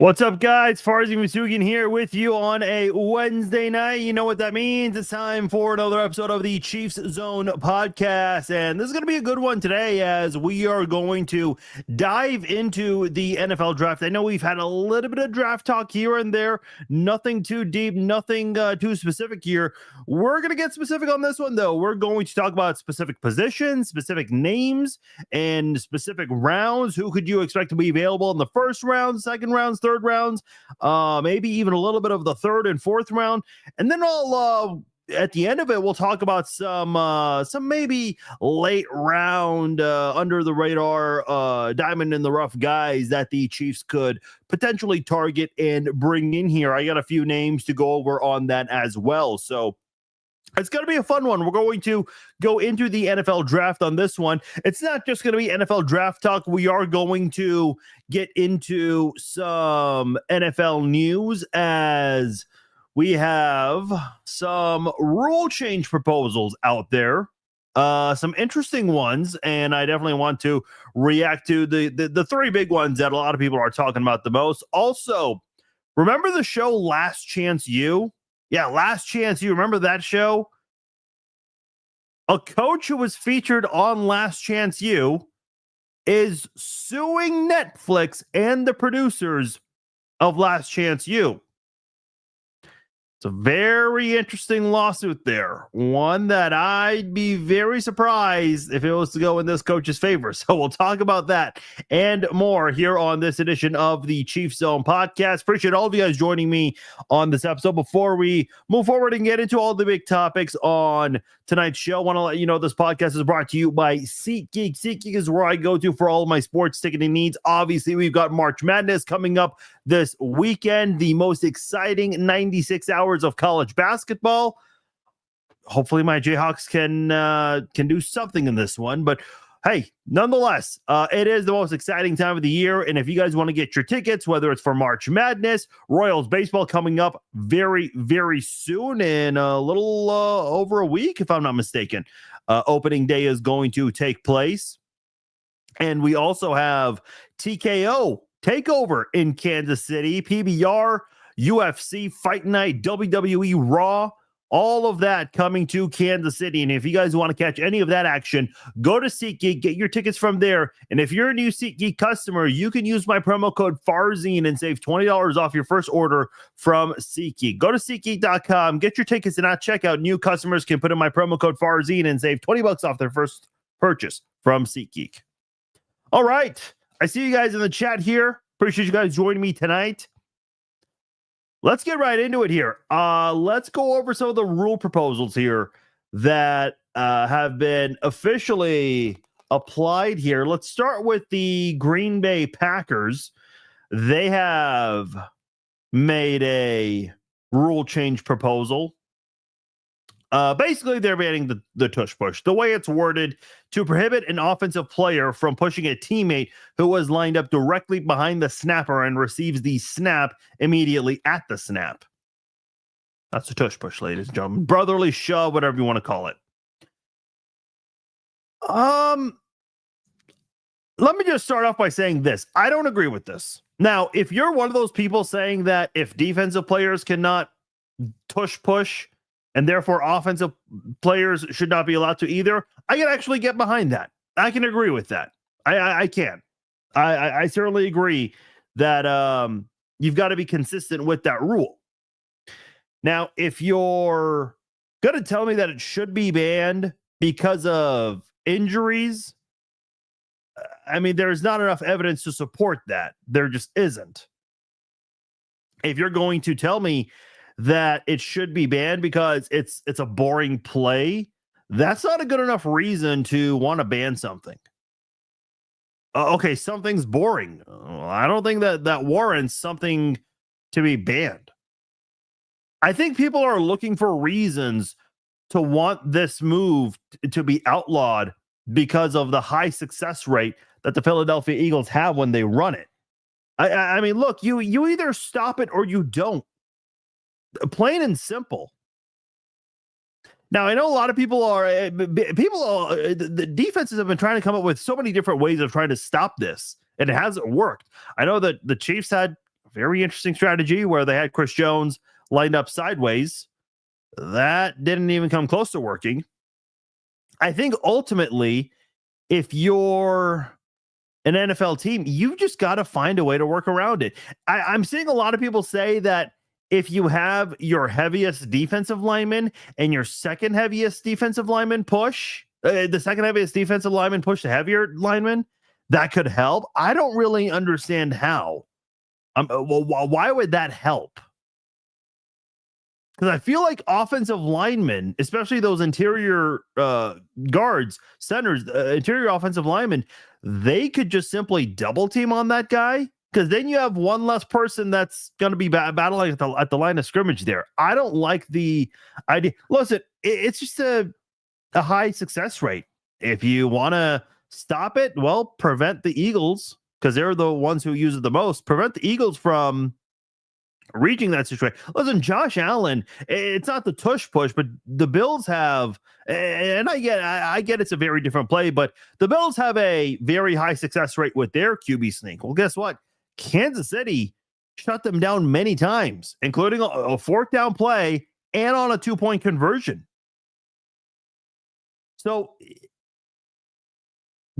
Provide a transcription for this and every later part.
What's up, guys? Farzy Masugian here with you on a Wednesday night. You know what that means. It's time for another episode of the Chiefs Zone podcast. And this is going to be a good one today as we are going to dive into the NFL draft. I know we've had a little bit of draft talk here and there. Nothing too deep, nothing too specific here. We're going to get specific on this one, though. We're going to talk about specific positions, specific names, and specific rounds. Who could you expect to be available in the first round, second rounds, third rounds, maybe even a little bit of the third and fourth round. And then at the end of it, we'll talk about some maybe late round, under the radar, diamond in the rough guys that the Chiefs could potentially target and bring in here. I got a few names to go over on that as well. So it's going to be a fun one. We're going to go into the NFL draft on this one. It's not just going to be NFL draft talk. We are going to get into some NFL news as we have some rule change proposals out there. Some interesting ones, and I definitely want to react to the three big ones that a lot of people are talking about the most. Also, remember the show Last Chance U? Yeah, Last Chance U. Remember that show? A coach who was featured on Last Chance U is suing Netflix and the producers of Last Chance U. It's a very interesting lawsuit there. One that I'd be very surprised if it was to go in this coach's favor. So we'll talk about that and more here on this edition of the Chiefs Zone podcast. Appreciate all of you guys joining me on this episode. Before we move forward and get into all the big topics on tonight's show, I want to let you know this podcast is brought to you by SeatGeek. SeatGeek is where I go to for all of my sports ticketing needs. Obviously, we've got March Madness coming up this weekend, the most exciting 96 hours of college basketball. Hopefully my Jayhawks can do something in this one, but hey, nonetheless, it is the most exciting time of the year. And if you guys want to get your tickets, whether it's for March Madness, Royals baseball coming up very, very soon in a little over a week, if I'm not mistaken, opening day is going to take place. And we also have TKO Takeover in Kansas City, PBR, UFC, Fight Night, WWE Raw, all of that coming to Kansas City. And if you guys want to catch any of that action, go to SeatGeek, get your tickets from there. And if you're a new SeatGeek customer, you can use my promo code FARZINE and save $20 off your first order from SeatGeek. Go to SeatGeek.com, get your tickets, and at checkout, new customers can put in my promo code FARZINE and save $20 off their first purchase from SeatGeek. All right. I see you guys in the chat here. Appreciate you guys joining me tonight. Let's get right into it here. Let's go over some of the rule proposals here that have been officially applied here. Let's start with the Green Bay Packers. They have made a rule change proposal. Basically, they're banning the tush push. The way it's worded, to prohibit an offensive player from pushing a teammate who was lined up directly behind the snapper and receives the snap immediately at the snap. That's a tush push, ladies and gentlemen. Brotherly shove, whatever you want to call it. Let me just start off by saying this. I don't agree with this. Now, if you're one of those people saying that if defensive players cannot tush push, and therefore offensive players should not be allowed to either, I can actually get behind that. I can agree with that. I can. I certainly agree that you've got to be consistent with that rule. Now, if you're going to tell me that it should be banned because of injuries, I mean, there's not enough evidence to support that. There just isn't. If you're going to tell me that it should be banned because it's a boring play, that's not a good enough reason to want to ban something. Okay, something's boring. I don't think that warrants something to be banned. I think people are looking for reasons to want this move to be outlawed because of the high success rate that the Philadelphia Eagles have when they run it. I mean, look, you either stop it or you don't. Plain and simple. Now, I know a lot of the defenses have been trying to come up with so many different ways of trying to stop this, and it hasn't worked. I know that the Chiefs had very interesting strategy where they had Chris Jones lined up sideways. That didn't even come close to working. I think ultimately, if you're an NFL team, you've just got to find a way to work around it. I'm seeing a lot of people say that if you have your heaviest defensive lineman and your second heaviest defensive lineman push, the second heaviest defensive lineman push the heavier lineman, that could help. I don't really understand how. Well, why would that help? Because I feel like offensive linemen, especially those interior guards, centers, interior offensive linemen, they could just simply double team on that guy, because then you have one less person that's going to be battling at the line of scrimmage there. I don't like the idea. Listen, it's just a high success rate. If you want to stop it, well, prevent the Eagles, because they're the ones who use it the most. Prevent the Eagles from reaching that situation. Listen, Josh Allen, it's not the tush push, but the Bills have, and I get it's a very different play, but the Bills have a very high success rate with their QB sneak. Well, guess what? Kansas City shut them down many times, including a fourth down play and on a 2-point conversion. So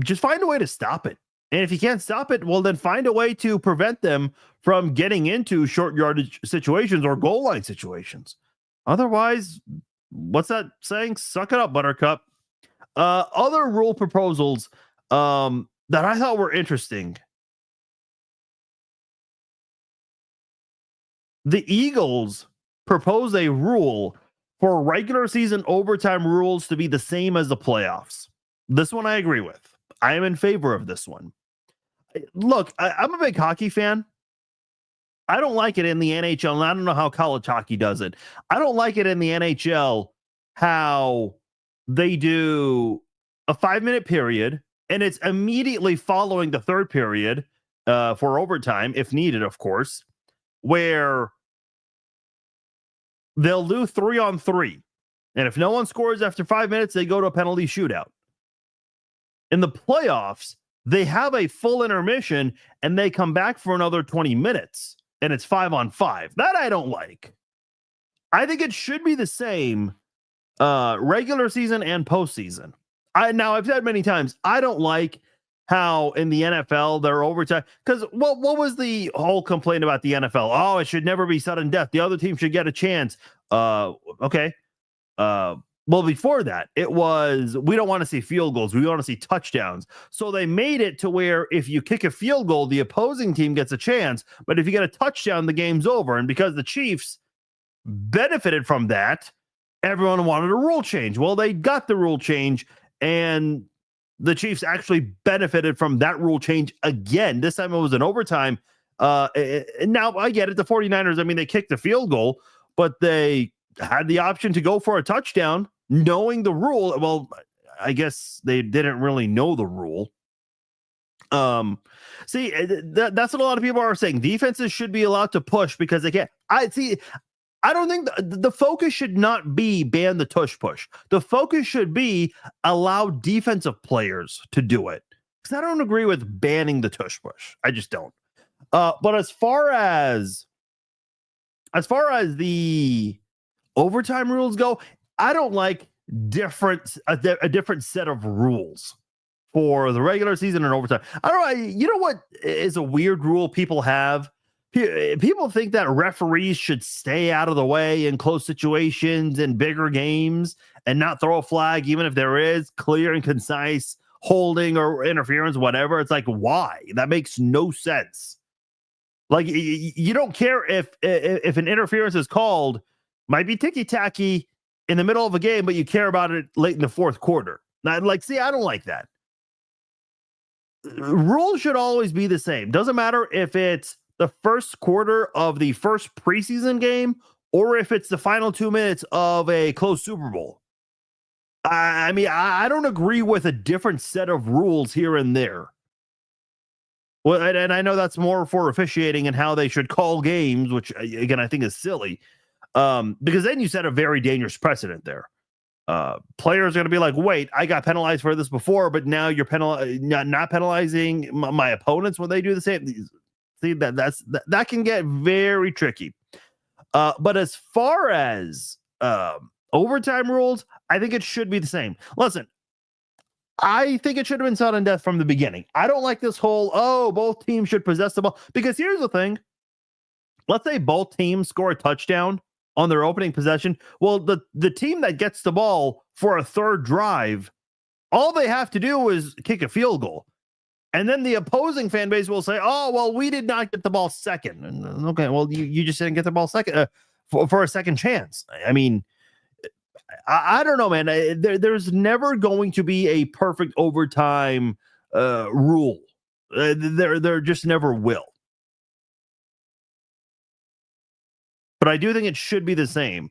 just find a way to stop it. And if you can't stop it, well, then find a way to prevent them from getting into short yardage situations or goal line situations. Otherwise, what's that saying? Suck it up, Buttercup. Other rule proposals that I thought were interesting. The Eagles proposed a rule for regular season overtime rules to be the same as the playoffs. This one I agree with. I am in favor of this one. Look, I'm a big hockey fan. I don't like it in the NHL, and I don't know how college hockey does it. I don't like it in the NHL how they do a 5-minute period, and it's immediately following the third period for overtime, if needed, of course, where they'll do 3-on-3. And if no one scores after 5 minutes, they go to a penalty shootout. In the playoffs, they have a full intermission and they come back for another 20 minutes and it's 5-on-5. That I don't like. I think it should be the same regular season and postseason. I've said many times, I don't like how in the NFL they're overtime. Because what was the whole complaint about the NFL? Oh, it should never be sudden death. The other team should get a chance. Okay. Well, before that, it was, we don't want to see field goals. We want to see touchdowns. So they made it to where if you kick a field goal, the opposing team gets a chance. But if you get a touchdown, the game's over. And because the Chiefs benefited from that, everyone wanted a rule change. Well, they got the rule change, and the Chiefs actually benefited from that rule change again. This time it was an overtime. And now I get it. The 49ers, I mean, they kicked the field goal, but they had the option to go for a touchdown knowing the rule. Well, I guess they didn't really know the rule. See, that's what a lot of people are saying. Defenses should be allowed to push because they can't. I don't think the focus should not be ban the tush push. The focus should be allow defensive players to do it. Because I don't agree with banning the tush push. I just don't. But as far as the overtime rules go, I don't like a different set of rules for the regular season and overtime. I don't know. You know what is a weird rule people have? People think that referees should stay out of the way in close situations and bigger games and not throw a flag, even if there is clear and concise holding or interference, whatever. It's like, why? That makes no sense. Like, you don't care if an interference is called, might be ticky-tacky in the middle of a game, but you care about it late in the fourth quarter. Now, like, see, I don't like that. Rules should always be the same. Doesn't matter if it's the first quarter of the first preseason game or if it's the final 2 minutes of a close Super Bowl. I mean, I don't agree with a different set of rules here and there. Well, and I know that's more for officiating and how they should call games, which, again, I think is silly. Because then you set a very dangerous precedent there. Players are going to be like, wait, I got penalized for this before, but now you're not penalizing my opponents when they do the same. See, that can get very tricky. But as far as overtime rules, I think it should be the same. Listen, I think it should have been sudden death from the beginning. I don't like this whole, both teams should possess the ball. Because here's the thing. Let's say both teams score a touchdown on their opening possession. Well, the team that gets the ball for a third drive, all they have to do is kick a field goal. And then the opposing fan base will say, oh, well, we did not get the ball second. And, okay, well, you just didn't get the ball second for a second chance. I mean, I don't know, man. There's never going to be a perfect overtime rule. There just never will. But I do think it should be the same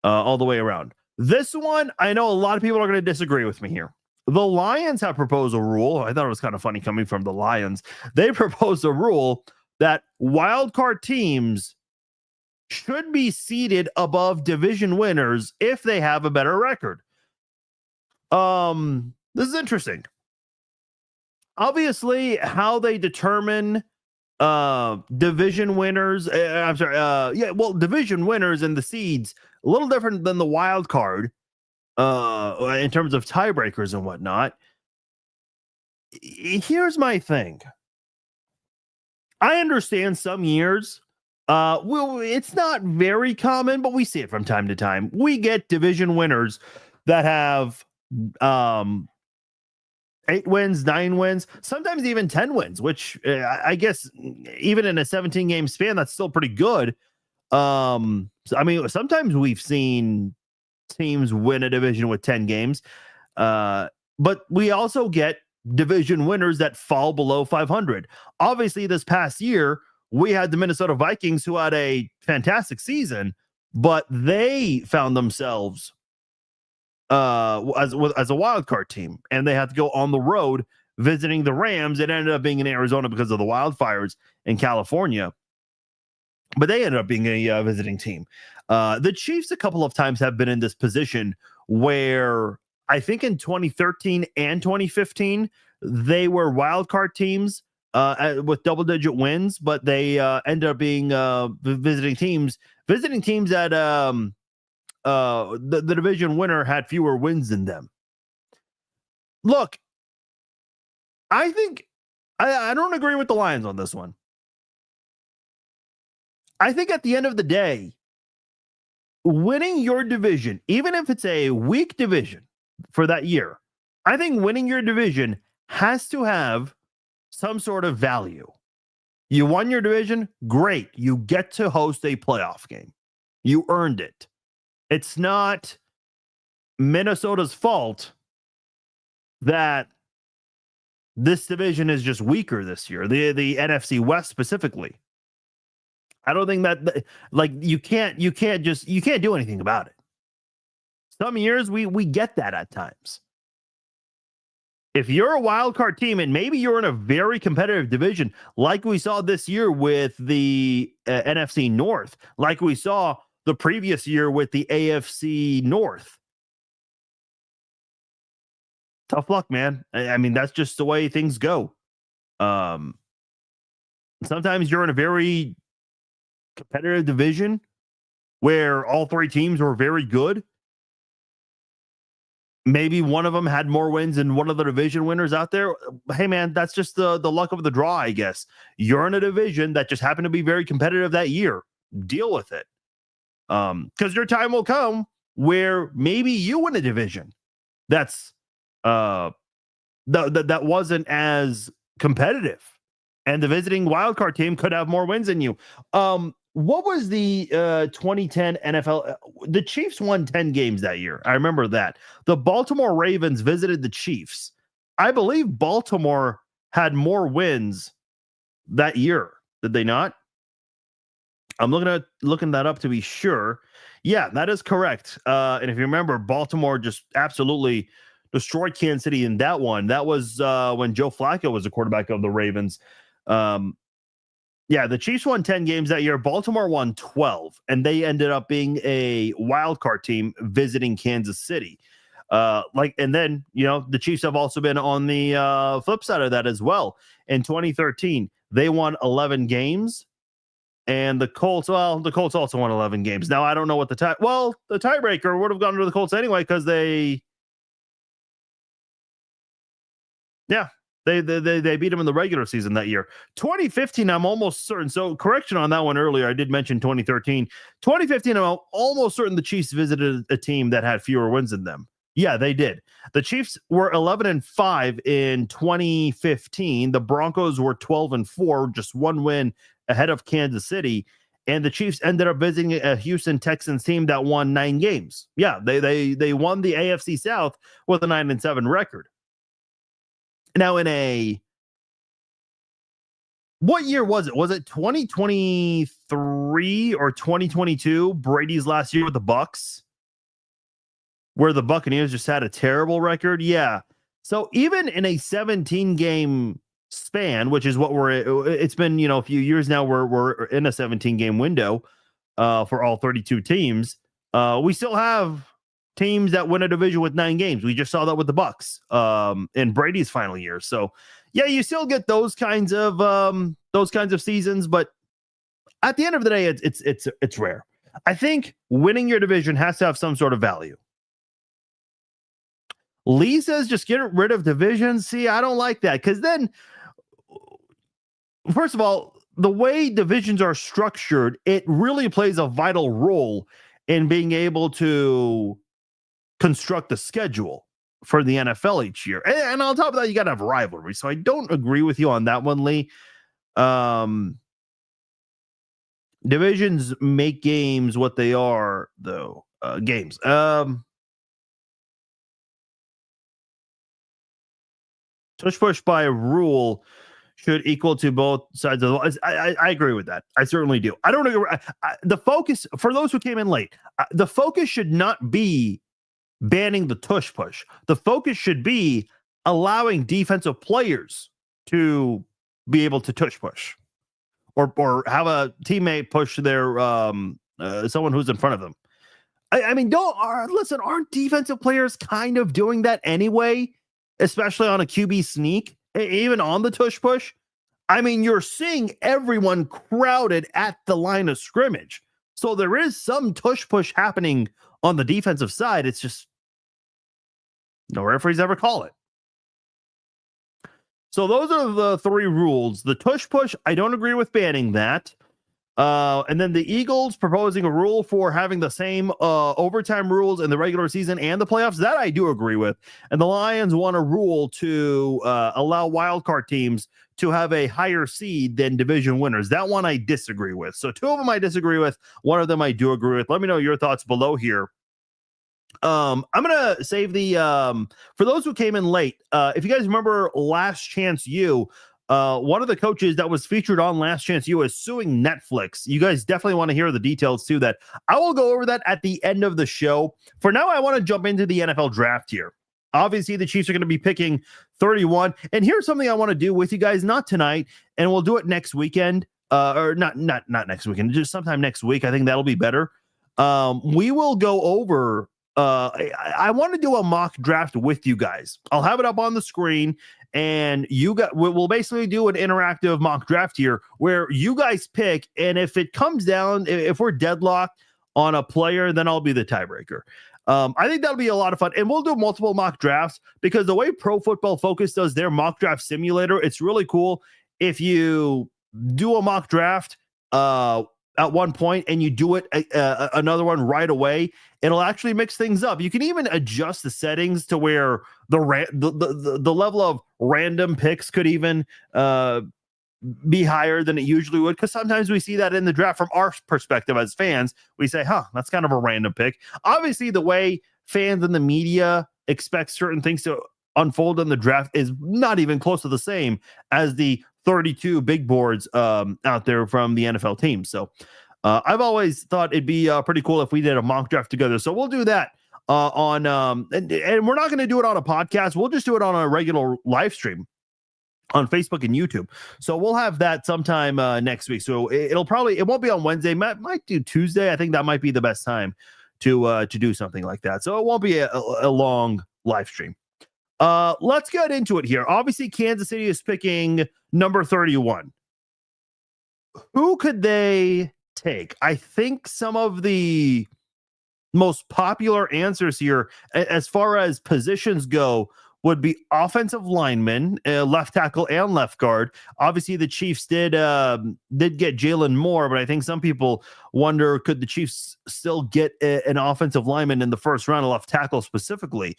all the way around. This one, I know a lot of people are going to disagree with me here. The Lions have proposed a rule. I thought it was kind of funny coming from the Lions. They proposed a rule that wildcard teams should be seated above division winners if they have a better record. This is interesting. Obviously, how they determine division winners, division winners and the seeds, a little different than the wild card in terms of tiebreakers and whatnot. Here's my thing. I understand some years, it's not very common, but we see it from time to time. We get division winners that have 8 wins, 9 wins, sometimes even 10 wins, which I guess even in a 17 game span, that's still pretty good. So, I mean, sometimes we've seen teams win a division with 10 games, but we also get division winners that fall below 500. Obviously, this past year, we had the Minnesota Vikings who had a fantastic season, but they found themselves as a wild card team, and they had to go on the road visiting the Rams. It ended up being in Arizona because of the wildfires in California, but they ended up being a visiting team. The Chiefs a couple of times have been in this position where I think in 2013 and 2015, they were wild card teams with double-digit wins, but they ended up being visiting teams that the division winner had fewer wins than them. Look, I think I don't agree with the Lions on this one. I think at the end of the day, winning your division, even if it's a weak division for that year, I think winning your division has to have some sort of value. You won your division, great. You get to host a playoff game. You earned it. It's not Minnesota's fault that this division is just weaker this year, the NFC West specifically. I don't think that, like, you can't do anything about it. Some years we get that at times. If you're a wild card team and maybe you're in a very competitive division, like we saw this year with the NFC North, like we saw the previous year with the AFC North. Tough luck, man. I mean, that's just the way things go. Sometimes you're in a very competitive division where all three teams were very good. Maybe one of them had more wins than one of the division winners out there. Hey, man, that's just the luck of the draw, I guess. You're in a division that just happened to be very competitive that year. Deal with it. Because your time will come where maybe you win a division that's that wasn't as competitive, and the visiting wildcard team could have more wins than you. What was the 2010 NFL? The Chiefs won 10 games that year. I remember that. The Baltimore Ravens visited the Chiefs. I believe Baltimore had more wins that year. Did they not? I'm looking that up to be sure. Yeah, that is correct. And if you remember, Baltimore just absolutely destroyed Kansas City in that one. That was when Joe Flacco was the quarterback of the Ravens. Yeah, the Chiefs won 10 games that year. Baltimore won 12, and they ended up being a wild card team visiting Kansas City. And then, the Chiefs have also been on the flip side of that as well. In 2013, they won 11 games. And the Colts also won 11 games. Now, I don't know what the tiebreaker would have gone to the Colts anyway because they beat them in the regular season that year. 2015, I'm almost certain. So, correction on that one earlier. I did mention 2013. 2015, I'm almost certain the Chiefs visited a team that had fewer wins than them. Yeah, they did. The Chiefs were 11-5 in 2015. The Broncos were 12-4, just one win ahead of Kansas City. And the Chiefs ended up visiting a Houston Texans team that won 9 games. Yeah, they won the AFC South with a 9-7 record. Now, what year was it? Was it 2023 or 2022? Brady's last year with the Bucks, where the Buccaneers just had a terrible record. Yeah. So even in a 17-game span, which is what it's been, a few years now, we're in a 17-game window for all 32 teams. We still have teams that win a division with 9 games. We just saw that with the Bucks in Brady's final year. So yeah, you still get those kinds of seasons, but at the end of the day, it's rare. I think winning your division has to have some sort of value. Lee says just get rid of divisions. See, I don't like that because then, first of all, the way divisions are structured, it really plays a vital role in being able to construct the schedule for the NFL each year. And on top of that, you got to have rivalry. So I don't agree with you on that one, Lee. Divisions make games what they are, though. Games. Tush push by rule should equal to both sides of the. I agree with that. I certainly do. I don't agree. The focus for those who came in late, the focus should not be banning the tush push. The focus should be allowing defensive players to be able to tush push, or have a teammate push their someone who's in front of them. I mean, aren't defensive players kind of doing that anyway? Especially on a QB sneak, even on the tush push. I mean, you're seeing everyone crowded at the line of scrimmage. So there is some tush push happening on the defensive side. It's just no referees ever call it. So those are the 3 rules. The tush push, I don't agree with banning that. And then the Eagles proposing a rule for having the same overtime rules in the regular season and the playoffs. That I do agree with. And the Lions want a rule to allow wildcard teams to have a higher seed than division winners. That one I disagree with. So 2 of them I disagree with. 1 of them I do agree with. Let me know your thoughts below here. I'm going to save the for those who came in late. If you guys remember Last Chance U, one of the coaches that was featured on Last Chance U is suing Netflix. You guys definitely want to hear the details to that. I will go over that at the end of the show. For now, I want to jump into the NFL draft here. Obviously, the Chiefs are going to be picking 31. And here's something I want to do with you guys, not tonight, and we'll do it next weekend. Or not next weekend, just sometime next week. I think that'll be better. We will go over. I want to do a mock draft with you guys. I'll have it up on the screen. And we'll basically do an interactive mock draft here where you guys pick. And if it comes down, if we're deadlocked on a player, then I'll be the tiebreaker. I think that'll be a lot of fun. And we'll do multiple mock drafts because the way Pro Football Focus does their mock draft simulator, it's really cool. If you do a mock draft at one point and you do it another one right away, it'll actually mix things up. You can even adjust the settings to where the level of random picks could even be higher than it usually would, because sometimes we see that in the draft from our perspective as fans. We say, that's kind of a random pick. Obviously, the way fans and the media expect certain things to unfold in the draft is not even close to the same as the 32 big boards out there from the NFL teams. So I've always thought it'd be pretty cool if we did a mock draft together. So we'll do that on and we're not going to do it on a podcast. We'll just do it on a regular live stream on Facebook and YouTube. So we'll have that sometime next week. So it won't be on Wednesday. Might do Tuesday. I think that might be the best time to do something like that. So it won't be a long live stream. Let's get into it here. Obviously, Kansas City is picking number 31. Who could they take? I think some of the most popular answers here, as far as positions go, would be offensive linemen, left tackle and left guard. Obviously, the Chiefs did get Jalen Moore, but I think some people wonder, could the Chiefs still get an offensive lineman in the first round, a left tackle specifically?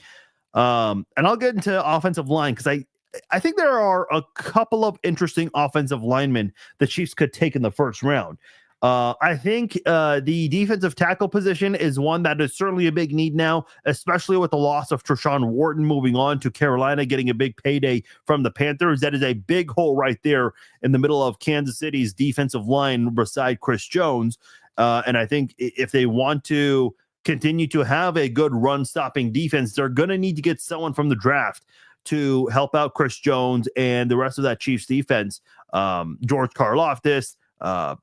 And I'll get into offensive line because I think there are a couple of interesting offensive linemen the Chiefs could take in the first round. I think the defensive tackle position is one that is certainly a big need now, especially with the loss of Treshawn Wharton moving on to Carolina, getting a big payday from the Panthers. That is a big hole right there in the middle of Kansas City's defensive line beside Chris Jones. And I think if they want to continue to have a good run-stopping defense, they're going to need to get someone from the draft to help out Chris Jones and the rest of that Chiefs defense. George Karlaftis, the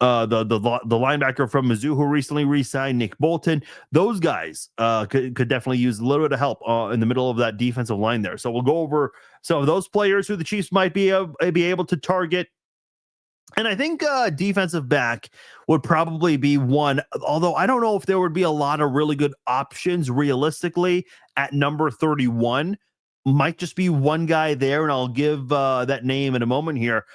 linebacker from Mizzou who recently re-signed, Nick Bolton. Those guys could definitely use a little bit of help in the middle of that defensive line there. So we'll go over some of those players who the Chiefs might be able to target. And I think defensive back would probably be one, although I don't know if there would be a lot of really good options realistically at number 31. Might just be one guy there, and I'll give that name in a moment here.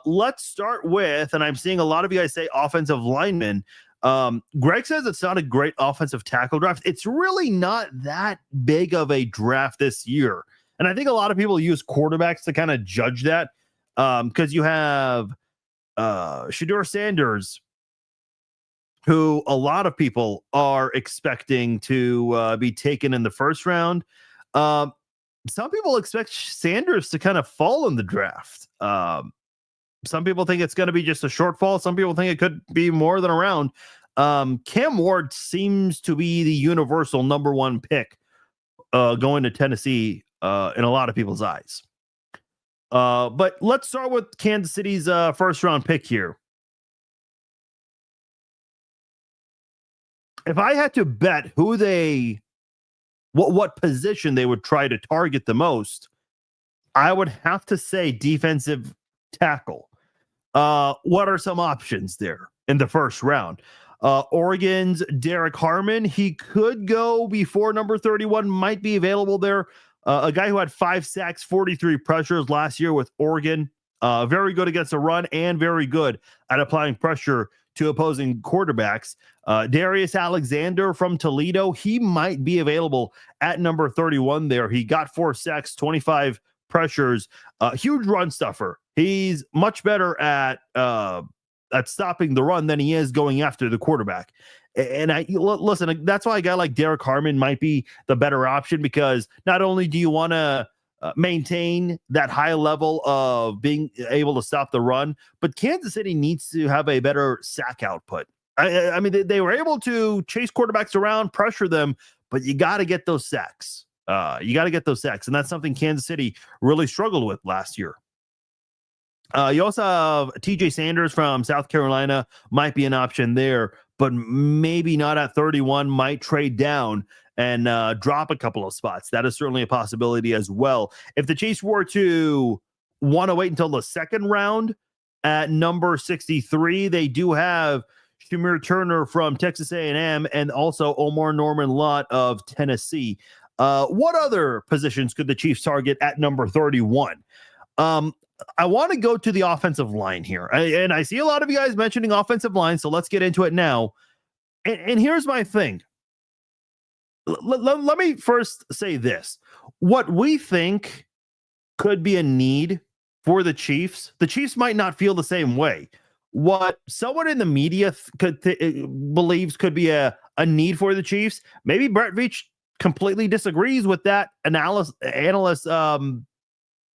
Let's start with, and I'm seeing a lot of you guys say offensive lineman. Greg says it's not a great offensive tackle draft. It's really not that big of a draft this year. And I think a lot of people use quarterbacks to kind of judge that because you have Shedeur Sanders, who a lot of people are expecting to be taken in the first round. Some people expect Sanders to kind of fall in the draft. Some people think it's going to be just a shortfall. Some people think it could be more than a round. Cam Ward seems to be the universal number one pick going to Tennessee in a lot of people's eyes. But let's start with Kansas City's first round pick here. If I had to bet who what position they would try to target the most, I would have to say defensive tackle. What are some options there in the first round? Oregon's Derek Harmon, he could go before number 31, might be available there. A guy who had 5 sacks, 43 pressures last year with Oregon. Very good against the run and very good at applying pressure to opposing quarterbacks. Darius Alexander from Toledo, he might be available at number 31 there. He got 4 sacks, 25 pressures, huge run stuffer. He's much better at stopping the run than he is going after the quarterback. And listen, that's why a guy like Derek Harmon might be the better option, because not only do you want to maintain that high level of being able to stop the run, but Kansas City needs to have a better sack output. I mean, they were able to chase quarterbacks around, pressure them, but you got to get those sacks. You got to get those sacks, and that's something Kansas City really struggled with last year. You also have TJ Sanders from South Carolina, might be an option there, but maybe not at 31, might trade down and drop a couple of spots. That is certainly a possibility as well. If the Chiefs were to want to wait until the second round at number 63, they do have Shamir Turner from Texas A&M and also Omar Norman-Lott of Tennessee. What other positions could the Chiefs target at number 31? I want to go to the offensive line here. And I see a lot of you guys mentioning offensive line, so let's get into it now. And here's my thing. Let me first say this. What we think could be a need for the Chiefs might not feel the same way. What someone in the media believes could be a need for the Chiefs, maybe Brett Veach completely disagrees with that analyst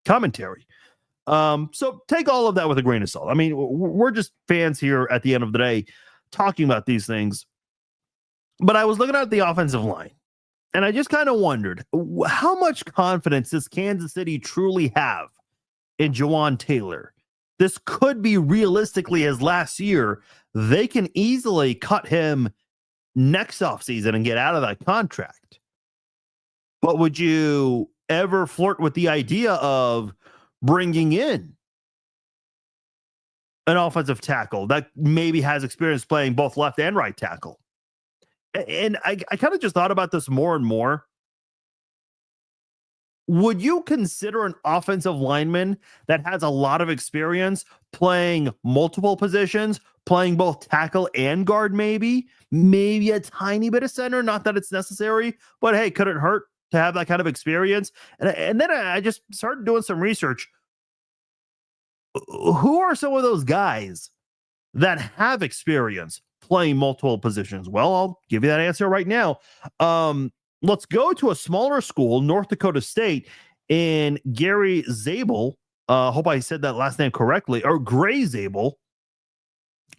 commentary. So take all of that with a grain of salt. I mean, we're just fans here at the end of the day talking about these things. But I was looking at the offensive line, and I just kind of wondered, how much confidence does Kansas City truly have in Jawan Taylor? This could be realistically his last year. They can easily cut him next offseason and get out of that contract. But would you ever flirt with the idea of bringing in an offensive tackle that maybe has experience playing both left and right tackle. And I kind of just thought about this more and more. Would you consider an offensive lineman that has a lot of experience playing multiple positions, playing both tackle and guard, maybe a tiny bit of center? Not that it's necessary, but hey, could it hurt to have that kind of experience? And then I just started doing some research. Who are some of those guys that have experience playing multiple positions? Well, I'll give you that answer right now. Let's go to a smaller school, North Dakota State, and Gary Zabel. Hope I said that last name correctly. Or Gray Zabel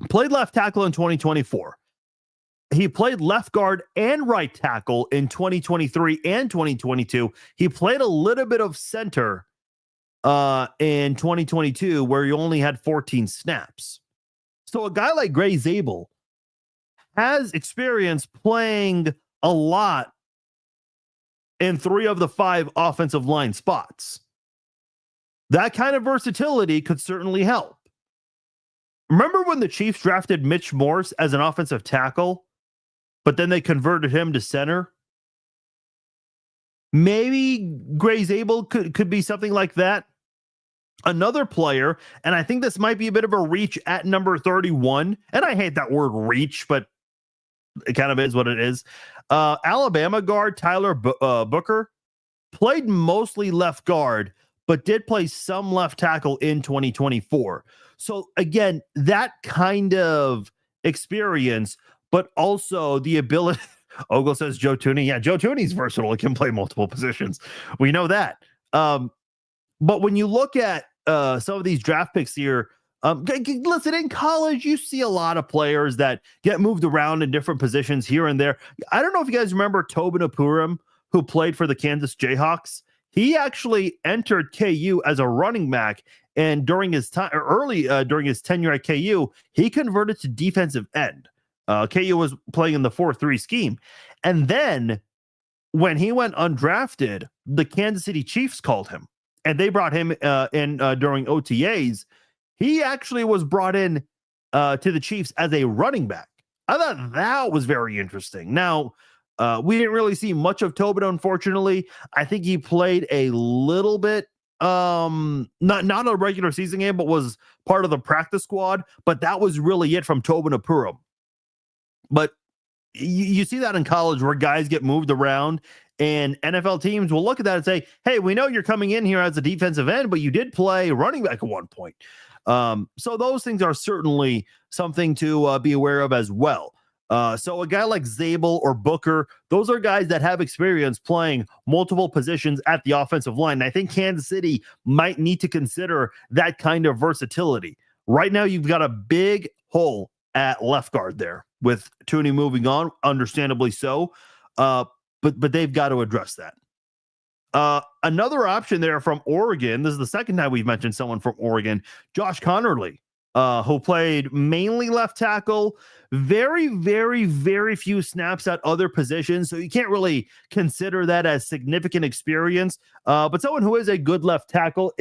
played left tackle in 2024. He played left guard and right tackle in 2023 and 2022. He played a little bit of center in 2022, where he only had 14 snaps. So a guy like Gray Zabel has experience playing a lot in 3 of the 5 offensive line spots. That kind of versatility could certainly help. Remember when the Chiefs drafted Mitch Morse as an offensive tackle, but then they converted him to center? Maybe Gray Zabel could be something like that. Another player, and I think this might be a bit of a reach at number 31, and I hate that word reach, but it kind of is what it is. Alabama guard Tyler Booker played mostly left guard, but did play some left tackle in 2024. So again, that kind of experience, but also the ability. Ogle says Joe Tooney. Yeah, Joe Tooney's versatile. He can play multiple positions. We know that. But when you look at some of these draft picks here, listen, in college, you see a lot of players that get moved around in different positions here and there. I don't know if you guys remember Tobin Apurum, who played for the Kansas Jayhawks. He actually entered KU as a running back, and during his time, during his tenure at KU, he converted to defensive end. KU was playing in the 4-3 scheme, and then when he went undrafted, the Kansas City Chiefs called him, and they brought him in during OTAs. He actually was brought in to the Chiefs as a running back. I thought that was very interesting. Now, we didn't really see much of Tobin, unfortunately. I think he played a little bit, not a regular season game, but was part of the practice squad. But that was really it from Tobin Apurum. But you see that in college where guys get moved around, and NFL teams will look at that and say, hey, we know you're coming in here as a defensive end, but you did play running back at one point. So those things are certainly something to be aware of as well. So a guy like Zabel or Booker, those are guys that have experience playing multiple positions at the offensive line. And I think Kansas City might need to consider that kind of versatility. Right now, you've got a big hole at left guard there with Tooney moving on, understandably so. But they've got to address that. Another option there from Oregon. This is the second time we've mentioned someone from Oregon, Josh Connerly, who played mainly left tackle, very, very, very few snaps at other positions. So you can't really consider that as significant experience. But someone who is a good left tackle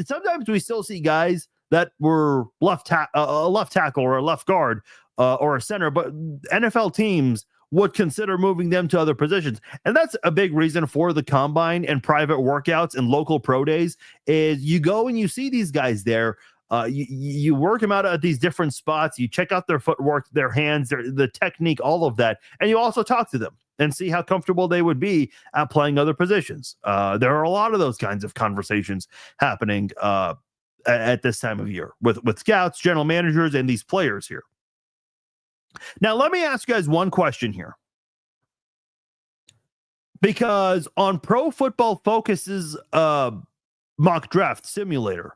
sometimes we still see guys that were a left tackle or a left guard or a center, but NFL teams would consider moving them to other positions. And that's a big reason for the combine and private workouts and local pro days is you go and you see these guys there. You work them out at these different spots. You check out their footwork, their hands, the technique, all of that. And you also talk to them and see how comfortable they would be at playing other positions. There are a lot of those kinds of conversations happening at this time of year with scouts, general managers, and these players here. Now, let me ask you guys one question here. Because on Pro Football Focus's mock draft simulator,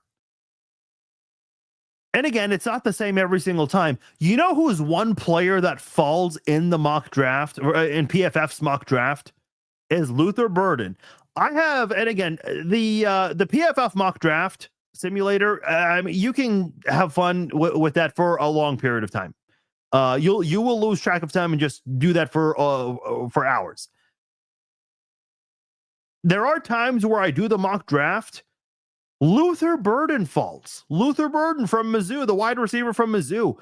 and again, it's not the same every single time. You know who is one player that falls in the mock draft, or in PFF's mock draft? Is Luther Burden. I have, and again, the PFF mock draft simulator, you can have fun with that for a long period of time. You will lose track of time and just do that for hours. There are times where I do the mock draft Luther Burden falls. Luther Burden from Mizzou, the wide receiver from Mizzou.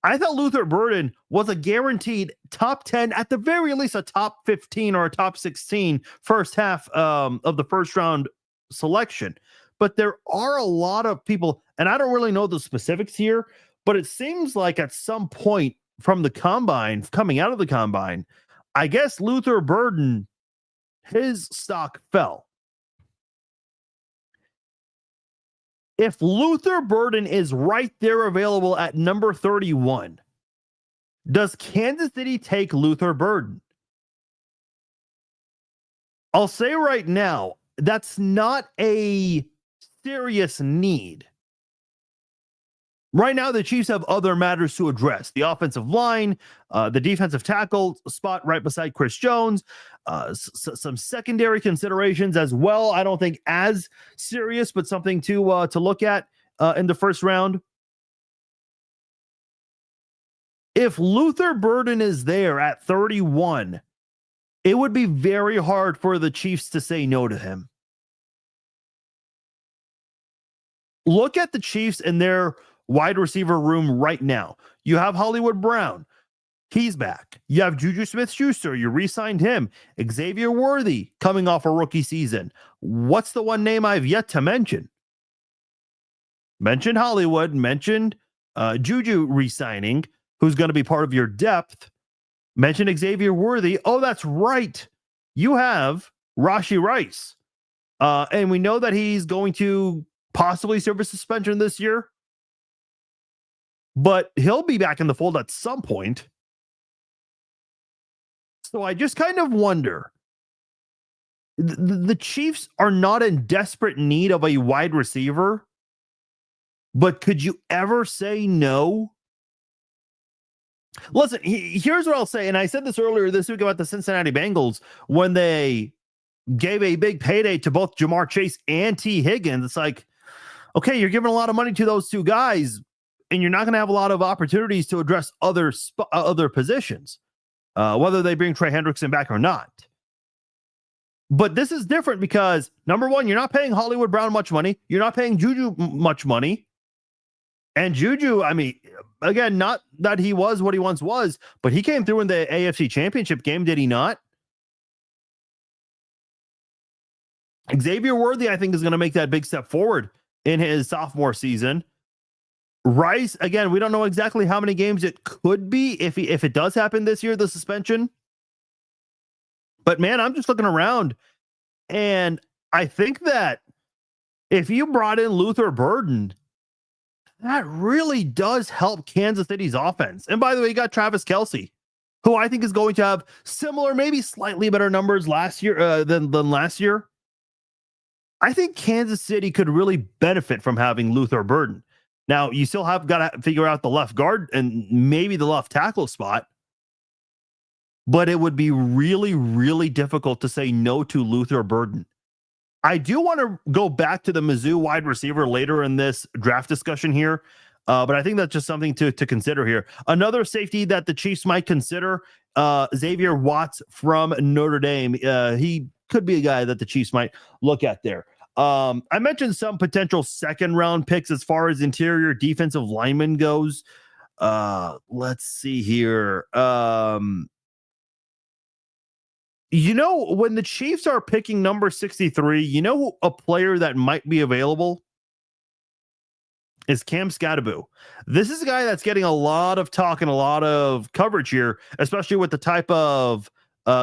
I thought Luther Burden was a guaranteed top 10, at the very least a top 15 or a top 16 first half of the first round selection. But there are a lot of people, and I don't really know the specifics here, but it seems like at some point from the combine, coming out of the combine, I guess Luther Burden, his stock fell. If Luther Burden is right there available at number 31, does Kansas City take Luther Burden? I'll say right now, that's not a serious need. Right now, the Chiefs have other matters to address. The offensive line, the defensive tackle spot right beside Chris Jones, some secondary considerations as well. I don't think as serious, but something to look at in the first round. If Luther Burden is there at 31, it would be very hard for the Chiefs to say no to him. Look at the Chiefs and their wide receiver room right now. You have Hollywood Brown. He's back. You have Juju Smith-Schuster. You re-signed him. Xavier Worthy coming off a rookie season. What's the one name I've yet to mention? Mentioned Hollywood. Mentioned Juju re-signing, who's going to be part of your depth. Mentioned Xavier Worthy. Oh, that's right. You have Rashee Rice. And we know that he's going to possibly serve a suspension this year, but he'll be back in the fold at some point. So I just kind of wonder, the Chiefs are not in desperate need of a wide receiver, but could you ever say no? Listen, here's what I'll say, and I said this earlier this week about the Cincinnati Bengals when they gave a big payday to both Jamar Chase and T. Higgins. It's like, okay, you're giving a lot of money to those two guys, and you're not going to have a lot of opportunities to address other positions, whether they bring Trey Hendrickson back or not. But this is different because, number one, you're not paying Hollywood Brown much money. You're not paying Juju much money. And Juju, I mean, again, not that he was what he once was, but he came through in the AFC Championship game, did he not? Xavier Worthy, I think, is going to make that big step forward in his sophomore season. Rice, again, we don't know exactly how many games it could be if it does happen this year, the suspension. But man, I'm just looking around, and I think that if you brought in Luther Burden, that really does help Kansas City's offense. And by the way, you got Travis Kelce, who I think is going to have similar, maybe slightly better numbers last year than last year. I think Kansas City could really benefit from having Luther Burden. Now, you still have got to figure out the left guard and maybe the left tackle spot, but it would be really, really difficult to say no to Luther Burden. I do want to go back to the Mizzou wide receiver later in this draft discussion here, but I think that's just something to consider here. Another safety that the Chiefs might consider, Xavier Watts from Notre Dame. He could be a guy that the Chiefs might look at there. I mentioned some potential second round picks as far as interior defensive lineman goes. Let's see here. You know, when the Chiefs are picking number 63, you know a player that might be available is Cam Skattebo. This is a guy that's getting a lot of talk and a lot of coverage here, especially with the type of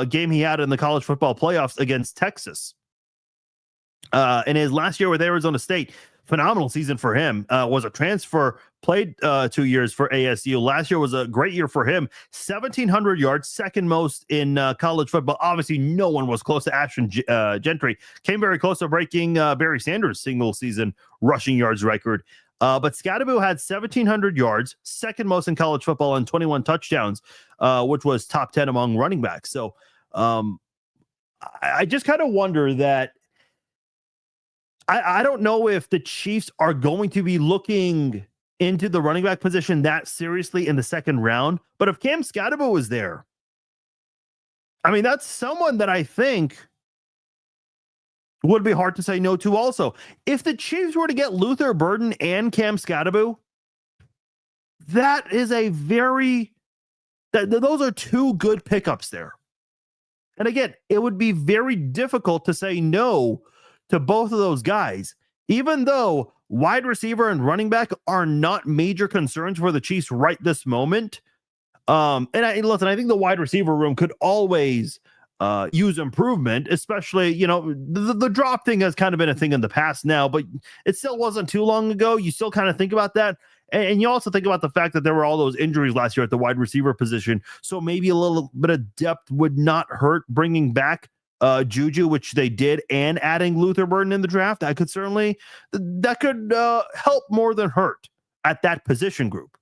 game he had in the college football playoffs against Texas. In his last year with Arizona State, phenomenal season for him. Was a transfer, played 2 years for ASU. Last year was a great year for him. 1,700 yards, second most in college football. Obviously, no one was close to Ashton Gentry. Came very close to breaking Barry Sanders' single season rushing yards record. But Skattebo had 1,700 yards, second most in college football, and 21 touchdowns, which was top 10 among running backs. So I just kind of wonder that I don't know if the Chiefs are going to be looking into the running back position that seriously in the second round. But if Cam Skattebo was there, I mean, that's someone that I think would be hard to say no to also. If the Chiefs were to get Luther Burden and Cam Scadaboo, that is a very, those are two good pickups there. And again, it would be very difficult to say no to both of those guys, even though wide receiver and running back are not major concerns for the Chiefs right this moment. Listen, I think the wide receiver room could always use improvement, especially, the drop thing has kind of been a thing in the past now, but it still wasn't too long ago. You still kind of think about that. And you also think about the fact that there were all those injuries last year at the wide receiver position. So maybe a little bit of depth would not hurt bringing back Juju, which they did, and adding Luther Burden in the draft. That could help more than hurt at that position group.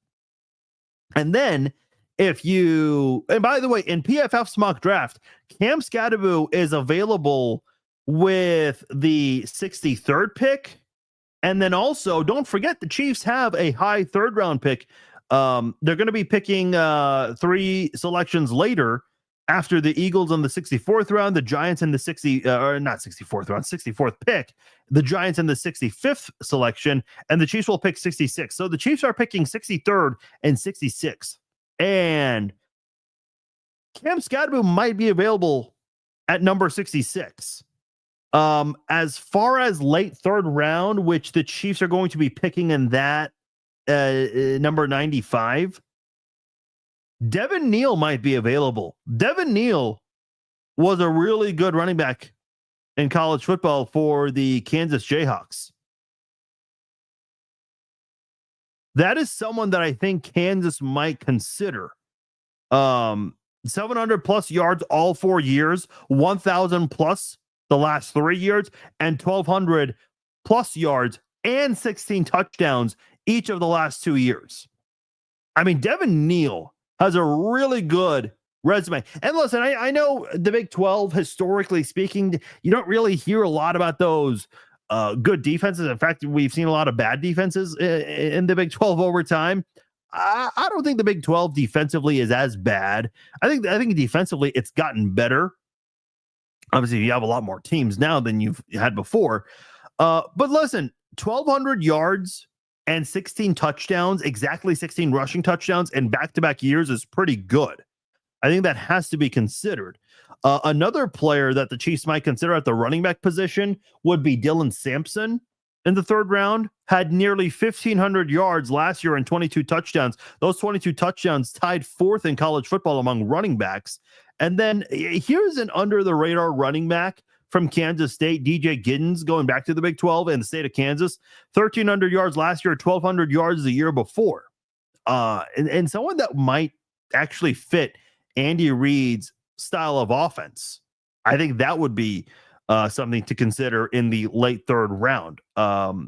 And then and by the way, in PFF's mock draft, Cam Scadaboo is available with the 63rd pick. And then also, don't forget, the Chiefs have a high third round pick. They're going to be picking 3 selections later after the Eagles in the 64th round, the Giants in the 64th pick, the Giants in the 65th selection, and the Chiefs will pick 66. So the Chiefs are picking 63rd and 66th. And Cam Scadaboo might be available at number 66. As far as late third round, which the Chiefs are going to be picking in that number 95, Devin Neal might be available. Devin Neal was a really good running back in college football for the Kansas Jayhawks. That is someone that I think Kansas might consider. 700 plus yards all 4 years, 1,000 plus the last 3 years, and 1,200 plus yards and 16 touchdowns each of the last 2 years. I mean, Devin Neal has a really good resume. And listen, I know the Big 12, historically speaking, you don't really hear a lot about those good defenses. In fact, we've seen a lot of bad defenses in the Big 12 over time. I don't think the Big 12 defensively is as bad. I think defensively it's gotten better. Obviously, you have a lot more teams now than you've had before. But listen, 1,200 yards and 16 touchdowns, exactly 16 rushing touchdowns in back-to-back years is pretty good. I think that has to be considered. Another player that the Chiefs might consider at the running back position would be Dylan Sampson in the third round. Had nearly 1,500 yards last year and 22 touchdowns. Those 22 touchdowns tied fourth in college football among running backs. And then here's an under-the-radar running back from Kansas State, DJ Giddens, going back to the Big 12 in the state of Kansas. 1,300 yards last year, 1,200 yards the year before. And someone that might actually fit Andy Reid's style of offense. I think that would be something to consider in the late third round.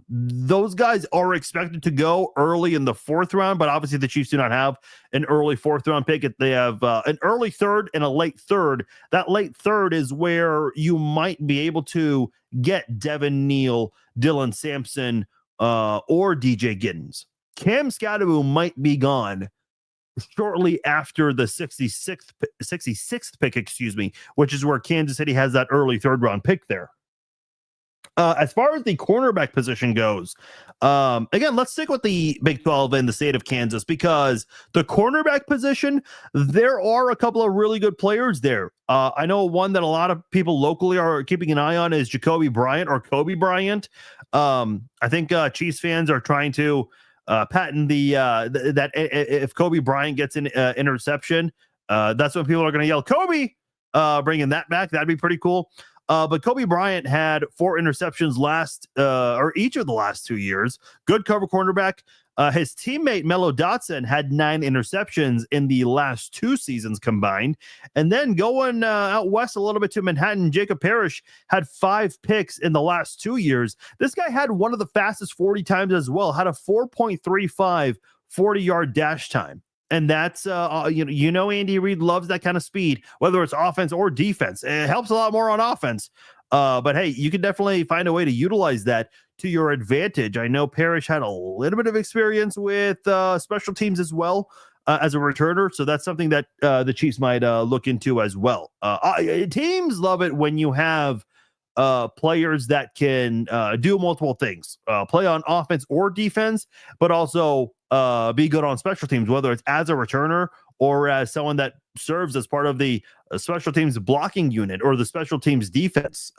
Those guys are expected to go early in the fourth round, but obviously the Chiefs do not have an early fourth round pick. They have an early third and a late third. That late third is where you might be able to get Devin Neal, Dylan Sampson, or DJ Giddens. Cam Scadaboo might be gone shortly after the 66th pick, which is where Kansas City has that early third round pick there. As far as the cornerback position goes, again, let's stick with the Big 12 and the state of Kansas, because the cornerback position, there are a couple of really good players there. I know one that a lot of people locally are keeping an eye on is Jacoby Bryant, or Kobe Bryant. I think Chiefs fans are trying to patent that if Kobe Bryant gets an interception, that's when people are going to yell Kobe, bringing that back. That'd be pretty cool. But Kobe Bryant had 4 interceptions each of the last 2 years. Good cover cornerback. His teammate Mello Dotson had 9 interceptions in the last 2 seasons combined. And then going out west a little bit to Manhattan, Jacob Parrish had 5 picks in the last 2 years. This guy had one of the fastest 40 times as well, had a 4.35 40-yard dash time. And that's, Andy Reid loves that kind of speed, whether it's offense or defense. It helps a lot more on offense. But hey, you can definitely find a way to utilize that to your advantage. I know Parrish had a little bit of experience with special teams as well as a returner. So that's something that the Chiefs might look into as well. Teams love it when you have players that can do multiple things, play on offense or defense, but also be good on special teams, whether it's as a returner or as someone that serves as part of the special teams blocking unit or the special teams defense.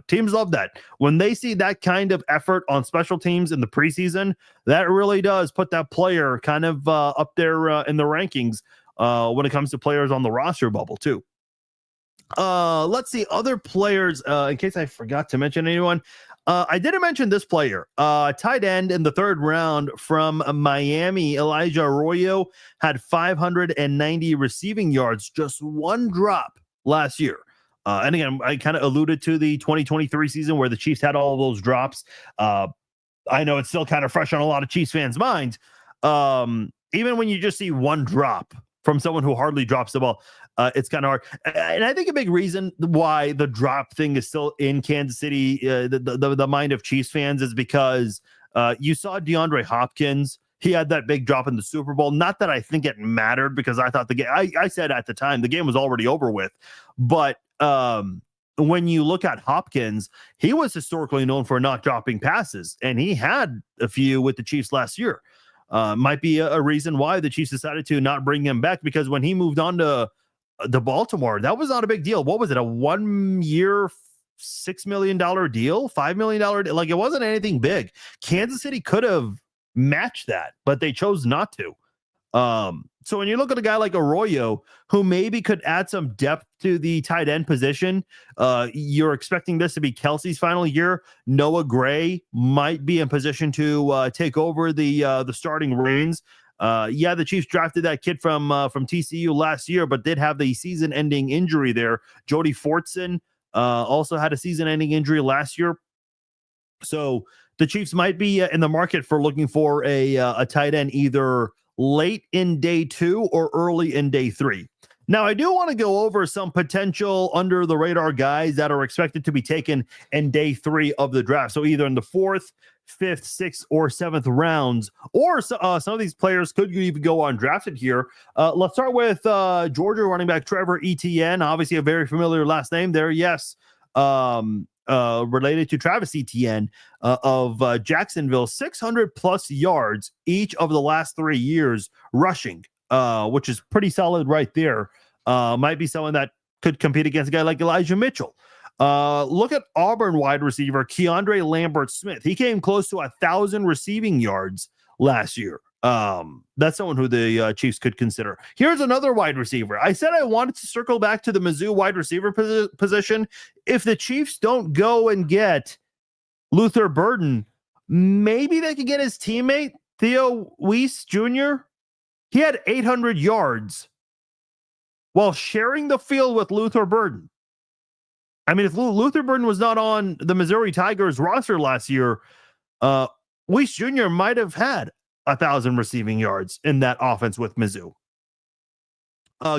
Teams love that. When they see that kind of effort on special teams in the preseason, that really does put that player kind of up there in the rankings when it comes to players on the roster bubble too. Let's see other players, in case I forgot to mention anyone. I didn't mention this player, tight end in the third round from Miami. Elijah Arroyo had 590 receiving yards, just one drop last year. And again, I kind of alluded to the 2023 season where the Chiefs had all of those drops. I know it's still kind of fresh on a lot of Chiefs fans' minds. Even when you just see one drop from someone who hardly drops the ball, it's kind of hard. And I think a big reason why the drop thing is still in Kansas City, the mind of Chiefs fans, is because you saw DeAndre Hopkins. He had that big drop in the Super Bowl. Not that I think it mattered, because I thought the game, I said at the time, the game was already over with. But when you look at Hopkins, he was historically known for not dropping passes, and he had a few with the Chiefs last year. Might be a reason why the Chiefs decided to not bring him back, because when he moved on to the Baltimore, that was not a big deal. What was it? A 1 year, $6 million deal, $5 million? Like, it wasn't anything big. Kansas City could have matched that, but they chose not to. So when you look at a guy like Arroyo, who maybe could add some depth to the tight end position, you're expecting this to be Kelsey's final year. Noah Gray might be in position to take over the starting reins. The Chiefs drafted that kid from TCU last year, but did have the season-ending injury there. Jody Fortson also had a season-ending injury last year. So the Chiefs might be in the market for looking for a tight end either late in day 2 or early in day 3. Now, I do want to go over some potential under the radar guys that are expected to be taken in day 3 of the draft. So either in the 4th, 5th, 6th, or 7th rounds, or some of these players could even go undrafted here. Let's start with Georgia running back Trevor Etienne. Obviously a very familiar last name there. Yes. Related to Travis Etienne of Jacksonville, 600 plus yards each of the last 3 years rushing, which is pretty solid right there. Might be someone that could compete against a guy like Elijah Mitchell. Look at Auburn wide receiver Keandre Lambert-Smith. He came close to 1,000 receiving yards last year. That's someone who the Chiefs could consider. Here's another wide receiver. I said I wanted to circle back to the Mizzou wide receiver position. If the Chiefs don't go and get Luther Burden, maybe they could get his teammate, Theo Weiss Jr. He had 800 yards while sharing the field with Luther Burden. I mean, if Luther Burden was not on the Missouri Tigers roster last year, Weiss Jr. might have had 1,000 receiving yards in that offense with Mizzou.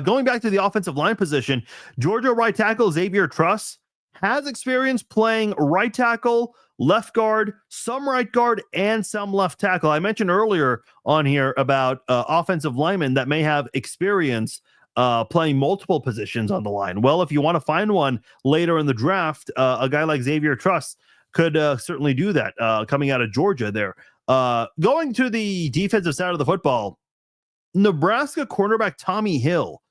Going back to the offensive line position, Georgia right tackle Xavier Truss has experience playing right tackle, left guard, some right guard, and some left tackle. I mentioned earlier on here about offensive linemen that may have experience playing multiple positions on the line. Well, if you want to find one later in the draft, a guy like Xavier Truss could certainly do that coming out of Georgia there. Going to the defensive side of the football, Nebraska cornerback Tommy Hill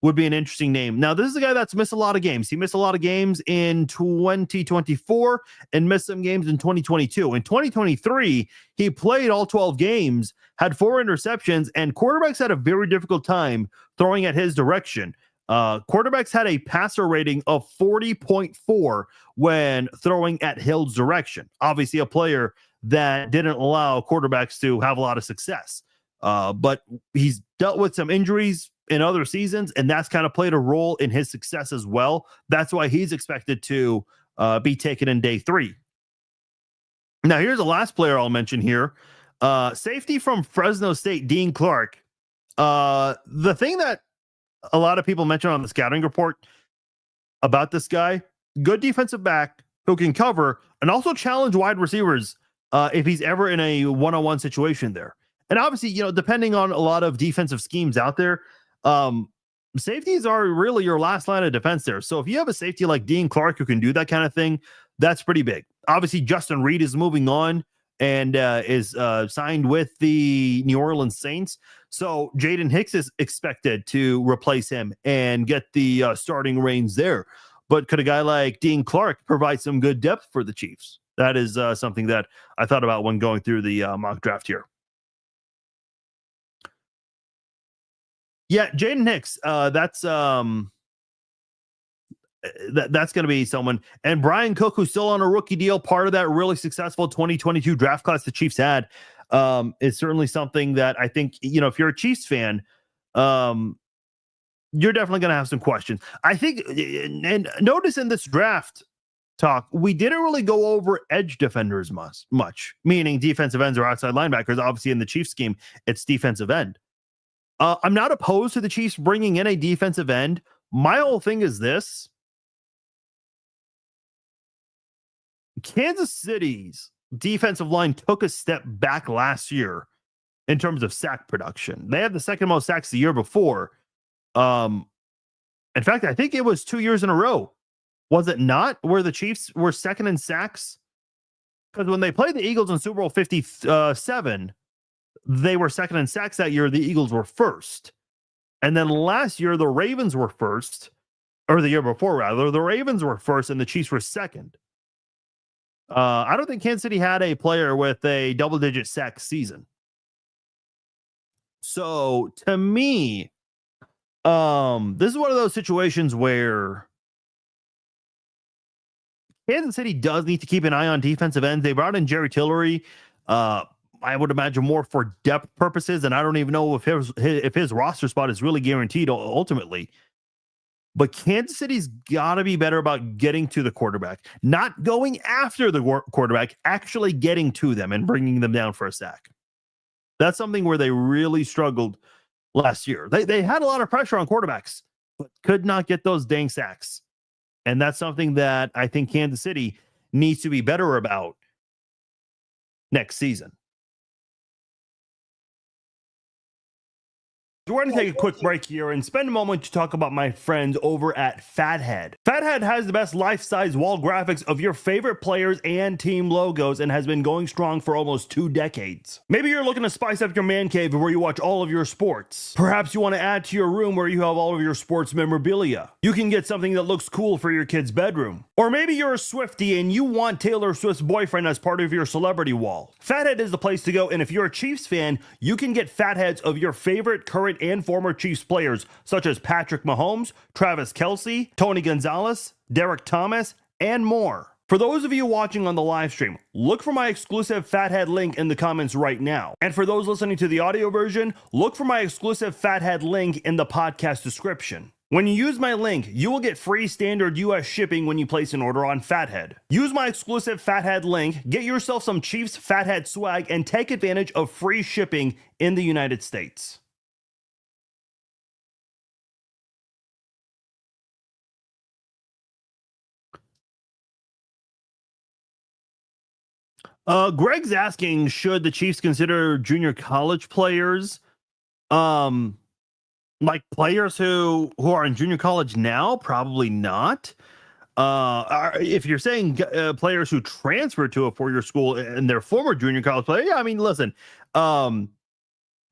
would be an interesting name. Now, this is a guy that's missed a lot of games. He missed a lot of games in 2024 and missed some games in 2022. In 2023, he played all 12 games, had 4 interceptions, and quarterbacks had a very difficult time throwing at his direction. Quarterbacks had a passer rating of 40.4 when throwing at Hill's direction. Obviously, a player that didn't allow quarterbacks to have a lot of success. But he's dealt with some injuries in other seasons, and that's kind of played a role in his success as well. That's why he's expected to be taken in day 3. Now, here's the last player I'll mention here. Safety from Fresno State, Dean Clark. The thing that a lot of people mention on the scouting report about this guy, good defensive back who can cover and also challenge wide receivers if he's ever in a one-on-one situation there. And obviously, depending on a lot of defensive schemes out there, safeties are really your last line of defense there. So if you have a safety like Dean Clark who can do that kind of thing, That's pretty big. Obviously, Justin Reed is moving on and is signed with the New Orleans Saints. So Jaden Hicks is expected to replace him and get the starting reins there. But could a guy like Dean Clark provide some good depth for the Chiefs? That is something that I thought about when going through the mock draft here. Yeah, Jaden Hicks. That's going to be someone. And Brian Cook, who's still on a rookie deal, part of that really successful 2022 draft class the Chiefs had, is certainly something that I think, if you're a Chiefs fan, you're definitely going to have some questions. I think, and notice in this draft talk, we didn't really go over edge defenders much, meaning defensive ends or outside linebackers. Obviously, in the Chiefs scheme, it's defensive end. I'm not opposed to the Chiefs bringing in a defensive end. My whole thing is this. Kansas City's defensive line took a step back last year in terms of sack production. They had the second most sacks the year before. In fact, I think it was 2 years in a row. Was it not, where the Chiefs were second in sacks? Because when they played the Eagles in Super Bowl 57, they were second in sacks that year. The Eagles were first. And then last year, the Ravens were first, or the year before, rather. The Ravens were first and the Chiefs were second. I don't think Kansas City had a player with a double-digit sack season. So, to me, this is one of those situations where Kansas City does need to keep an eye on defensive ends. They brought in Jerry Tillery. I would imagine more for depth purposes, and I don't even know if his roster spot is really guaranteed ultimately. But Kansas City's got to be better about getting to the quarterback, not going after the quarterback, actually getting to them and bringing them down for a sack. That's something where they really struggled last year. They had a lot of pressure on quarterbacks, but could not get those dang sacks. And that's something that I think Kansas City needs to be better about next season. We're going to take a quick break here and spend a moment to talk about my friends over at Fathead. Fathead has the best life-size wall graphics of your favorite players and team logos and has been going strong for almost 2 decades. Maybe you're looking to spice up your man cave where you watch all of your sports. Perhaps you want to add to your room where you have all of your sports memorabilia. You can get something that looks cool for your kid's bedroom. Or maybe you're a Swiftie and you want Taylor Swift's boyfriend as part of your celebrity wall. Fathead is the place to go, and if you're a Chiefs fan, you can get fatheads of your favorite current and former Chiefs players such as Patrick Mahomes, Travis Kelce, Tony Gonzalez, Derek Thomas, and more. For those of you watching on the live stream, look for my exclusive Fathead link in the comments right now. And for those listening to the audio version, look for my exclusive Fathead link in the podcast description. When you use my link, you will get free standard US shipping when you place an order on Fathead. Use my exclusive Fathead link, get yourself some Chiefs Fathead swag, and take advantage of free shipping in the United States. Greg's asking, should the Chiefs consider junior college players, like players who are in junior college now? Probably not. If you're saying players who transfer to a 4-year school and their former junior college player, yeah, I mean, listen,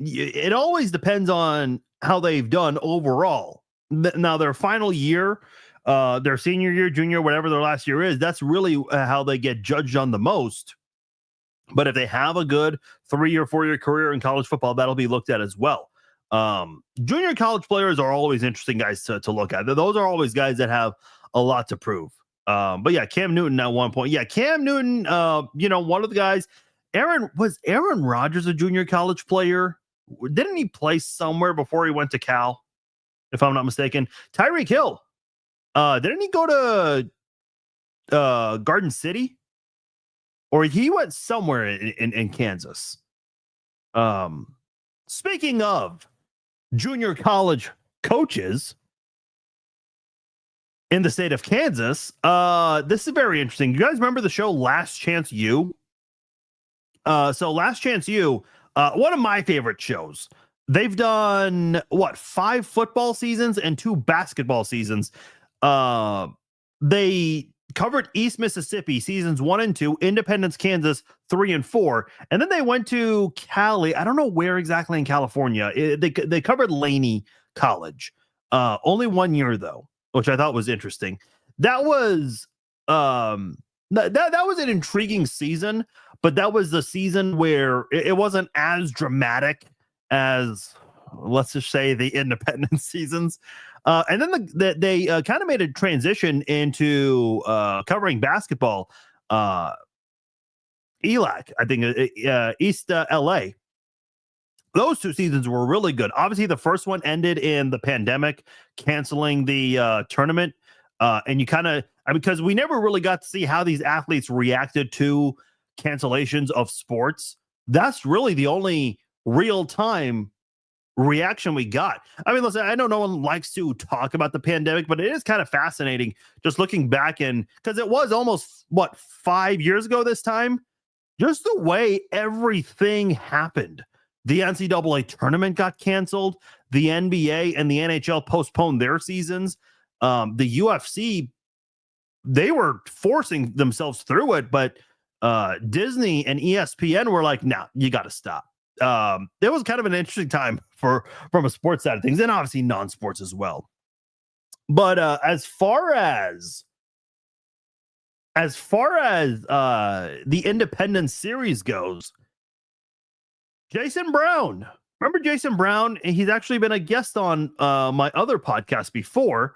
it always depends on how they've done overall. Now, their final year, their senior year, junior, whatever their last year is, that's really how they get judged on the most. But if they have a good 3 or 4 year career in college football, that'll be looked at as well. Junior college players are always interesting guys to look at. Those are always guys that have a lot to prove. But yeah, Cam Newton at one point. Yeah, Cam Newton, one of the guys. Aaron Rodgers a junior college player? Didn't he play somewhere before he went to Cal? If I'm not mistaken. Tyreek Hill. Didn't he go to Garden City? Or he went somewhere in Kansas. Speaking of junior college coaches in the state of Kansas, this is very interesting. You guys remember the show Last Chance U? So Last Chance U, one of my favorite shows. They've done, 5 football seasons and 2 basketball seasons. They covered East Mississippi seasons 1 and 2, Independence, Kansas 3 and 4, and then they went to Cali. I don't know where exactly in California. They covered Laney College. Only 1 year though, which I thought was interesting. That was that was an intriguing season, but that was the season where it wasn't as dramatic as, let's just say, the Independence seasons. And then they kind of made a transition into covering basketball. ELAC, I think, East LA. Those 2 seasons were really good. Obviously, the first one ended in the pandemic, canceling the tournament. And you kind of, because we never really got to see how these athletes reacted to cancellations of sports. That's really the only real time reaction we got. I mean, listen, I know no one likes to talk about the pandemic, but it is kind of fascinating just looking back, and because it was almost 5 years ago this time, just the way everything happened. The NCAA tournament got canceled. The NBA and the NHL postponed their seasons. The UFC, they were forcing themselves through it, but Disney and ESPN were like, "No, you got to stop." It was kind of an interesting time from a sports side of things, and obviously non-sports as well. But as far as the Independence series goes, Jason Brown. Remember Jason Brown? He's actually been a guest on my other podcast before.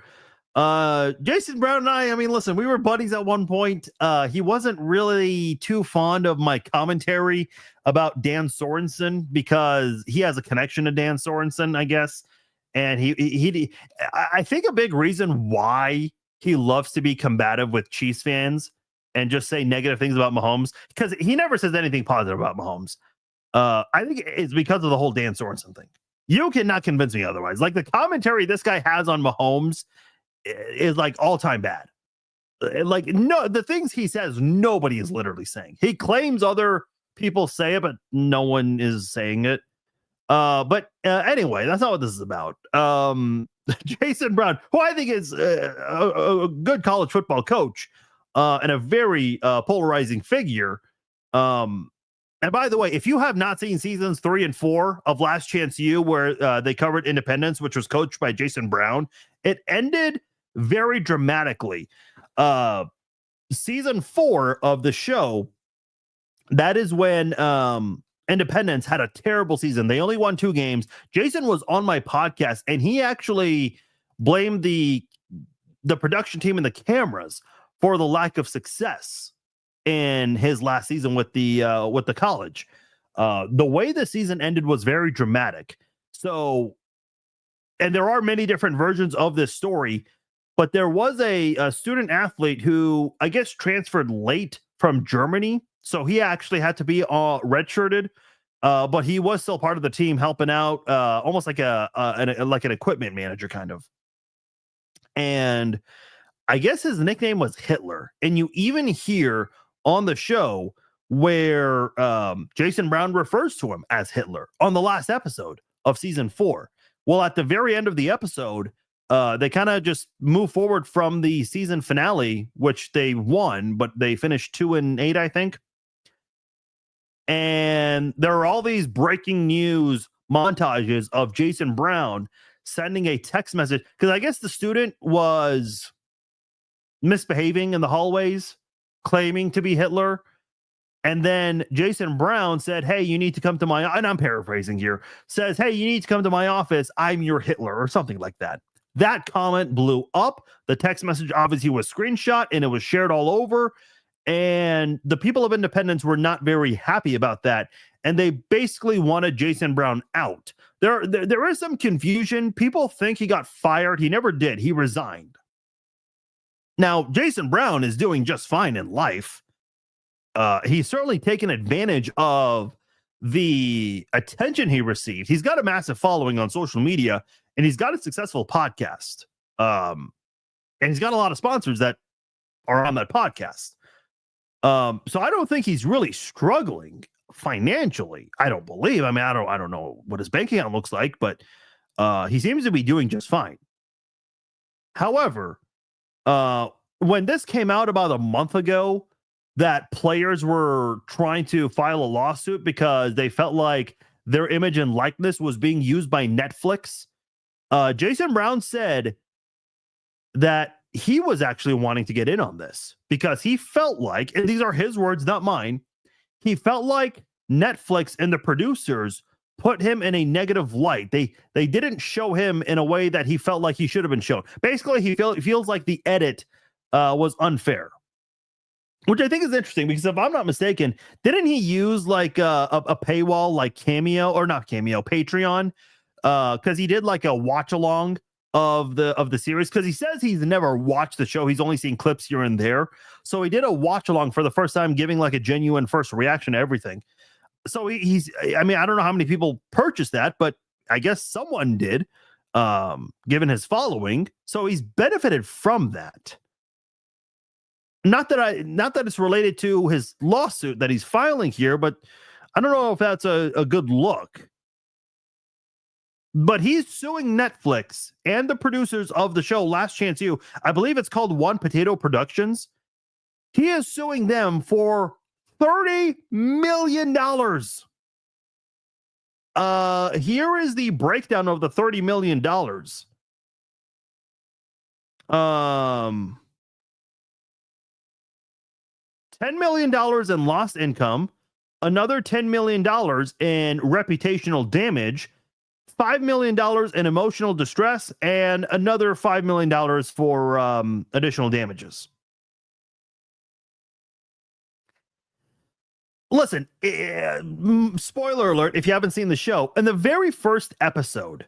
Jason Brown and I mean, listen, we were buddies at one point. He wasn't really too fond of my commentary about Dan Sorensen because he has a connection to Dan Sorensen, I guess. And I think a big reason why he loves to be combative with Chiefs fans and just say negative things about Mahomes, because he never says anything positive about Mahomes. I think it's because of the whole Dan Sorensen thing. You cannot convince me otherwise. Like, the commentary this guy has on Mahomes is like all-time bad. Like, no, the things he says, nobody is literally saying. He claims other people say it, but no one is saying it. But anyway, that's not what this is about. Jason Brown, who I think is a good college football coach and a very polarizing figure. And by the way, if you have not seen seasons 3 and 4 of Last Chance U, where they covered Independence, which was coached by Jason Brown, it ended very dramatically. Season 4 of the show, that is when Independence had a terrible season. They only won 2 games. Jason was on my podcast, and he actually blamed the production team and the cameras for the lack of success in his last season with the college. The way the season ended was very dramatic. So, and there are many different versions of this story, but there was a student athlete who, I guess, transferred late from Germany. So he actually had to be redshirted, but he was still part of the team, helping out, almost like an equipment manager kind of. And I guess his nickname was Hitler. And you even hear on the show where Jason Brown refers to him as Hitler on the last episode of season 4. Well, at the very end of the episode, they kind of just move forward from the season finale, which they won, but they finished 2-8, I think. And there are all these breaking news montages of Jason Brown sending a text message, because I guess the student was misbehaving in the hallways, claiming to be Hitler. And then Jason Brown said, "Hey, you need to come to my," and I'm paraphrasing here, says, "Hey, you need to come to my office. I'm your Hitler," or something like that. That comment blew up. The text message obviously was screenshot and it was shared all over. And the people of Independence were not very happy about that. And they basically wanted Jason Brown out. There is some confusion. People think he got fired. He never did. He resigned. Now, Jason Brown is doing just fine in life. He's certainly taken advantage of the attention he received. He's got a massive following on social media, and he's got a successful podcast. And he's got a lot of sponsors that are on that podcast. So I don't think he's really struggling financially. I don't believe. I mean, I don't know what his bank account looks like, but he seems to be doing just fine. However, when this came out about a month ago, that players were trying to file a lawsuit because they felt like their image and likeness was being used by Netflix. Jason Brown said that he was actually wanting to get in on this because he felt like, and these are his words, not mine, he felt like Netflix and the producers put him in a negative light. They didn't show him in a way that he felt like he should have been shown. Basically, he feels like the edit was unfair, which I think is interesting because if I'm not mistaken, didn't he use like a paywall like Cameo or not Cameo, Patreon? Because he did like a watch along of the series because he says he's never watched the show. He's only seen clips here and there. So he did a watch along for the first time, giving like a genuine first reaction to everything. So he's, I mean, I don't know how many people purchased that, but I guess someone did, given his following. So he's benefited from that. Not that it's related to his lawsuit that he's filing here, but I don't know if that's a good look. But he's suing Netflix and the producers of the show Last Chance U. I believe it's called One Potato Productions. He is suing them for $30 million. Here is the breakdown of the $30 million. $10 million in lost income, another $10 million in reputational damage, $5 million in emotional distress, and another $5 million for additional damages. Listen, spoiler alert, if you haven't seen the show, in the very first episode,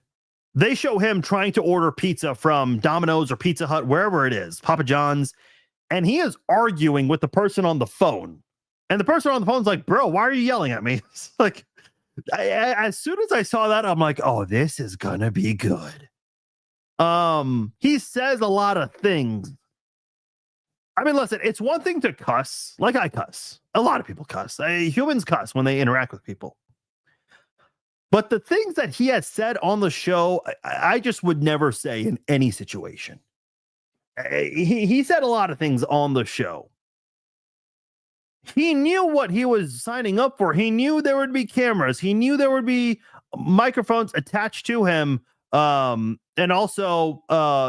they show him trying to order pizza from Domino's or Pizza Hut, wherever it is, Papa John's, and he is arguing with the person on the phone. And the person on the phone's like, bro, why are you yelling at me? It's like, as soon as I saw that, I'm like, oh, this is gonna be good. He says a lot of things. I mean, listen, it's one thing to cuss, like I cuss. A lot of people cuss. Humans cuss when they interact with people. But the things that he has said on the show, I just would never say in any situation. He said a lot of things on the show. He knew what he was signing up for. He knew there would be cameras. He knew there would be microphones attached to him. And also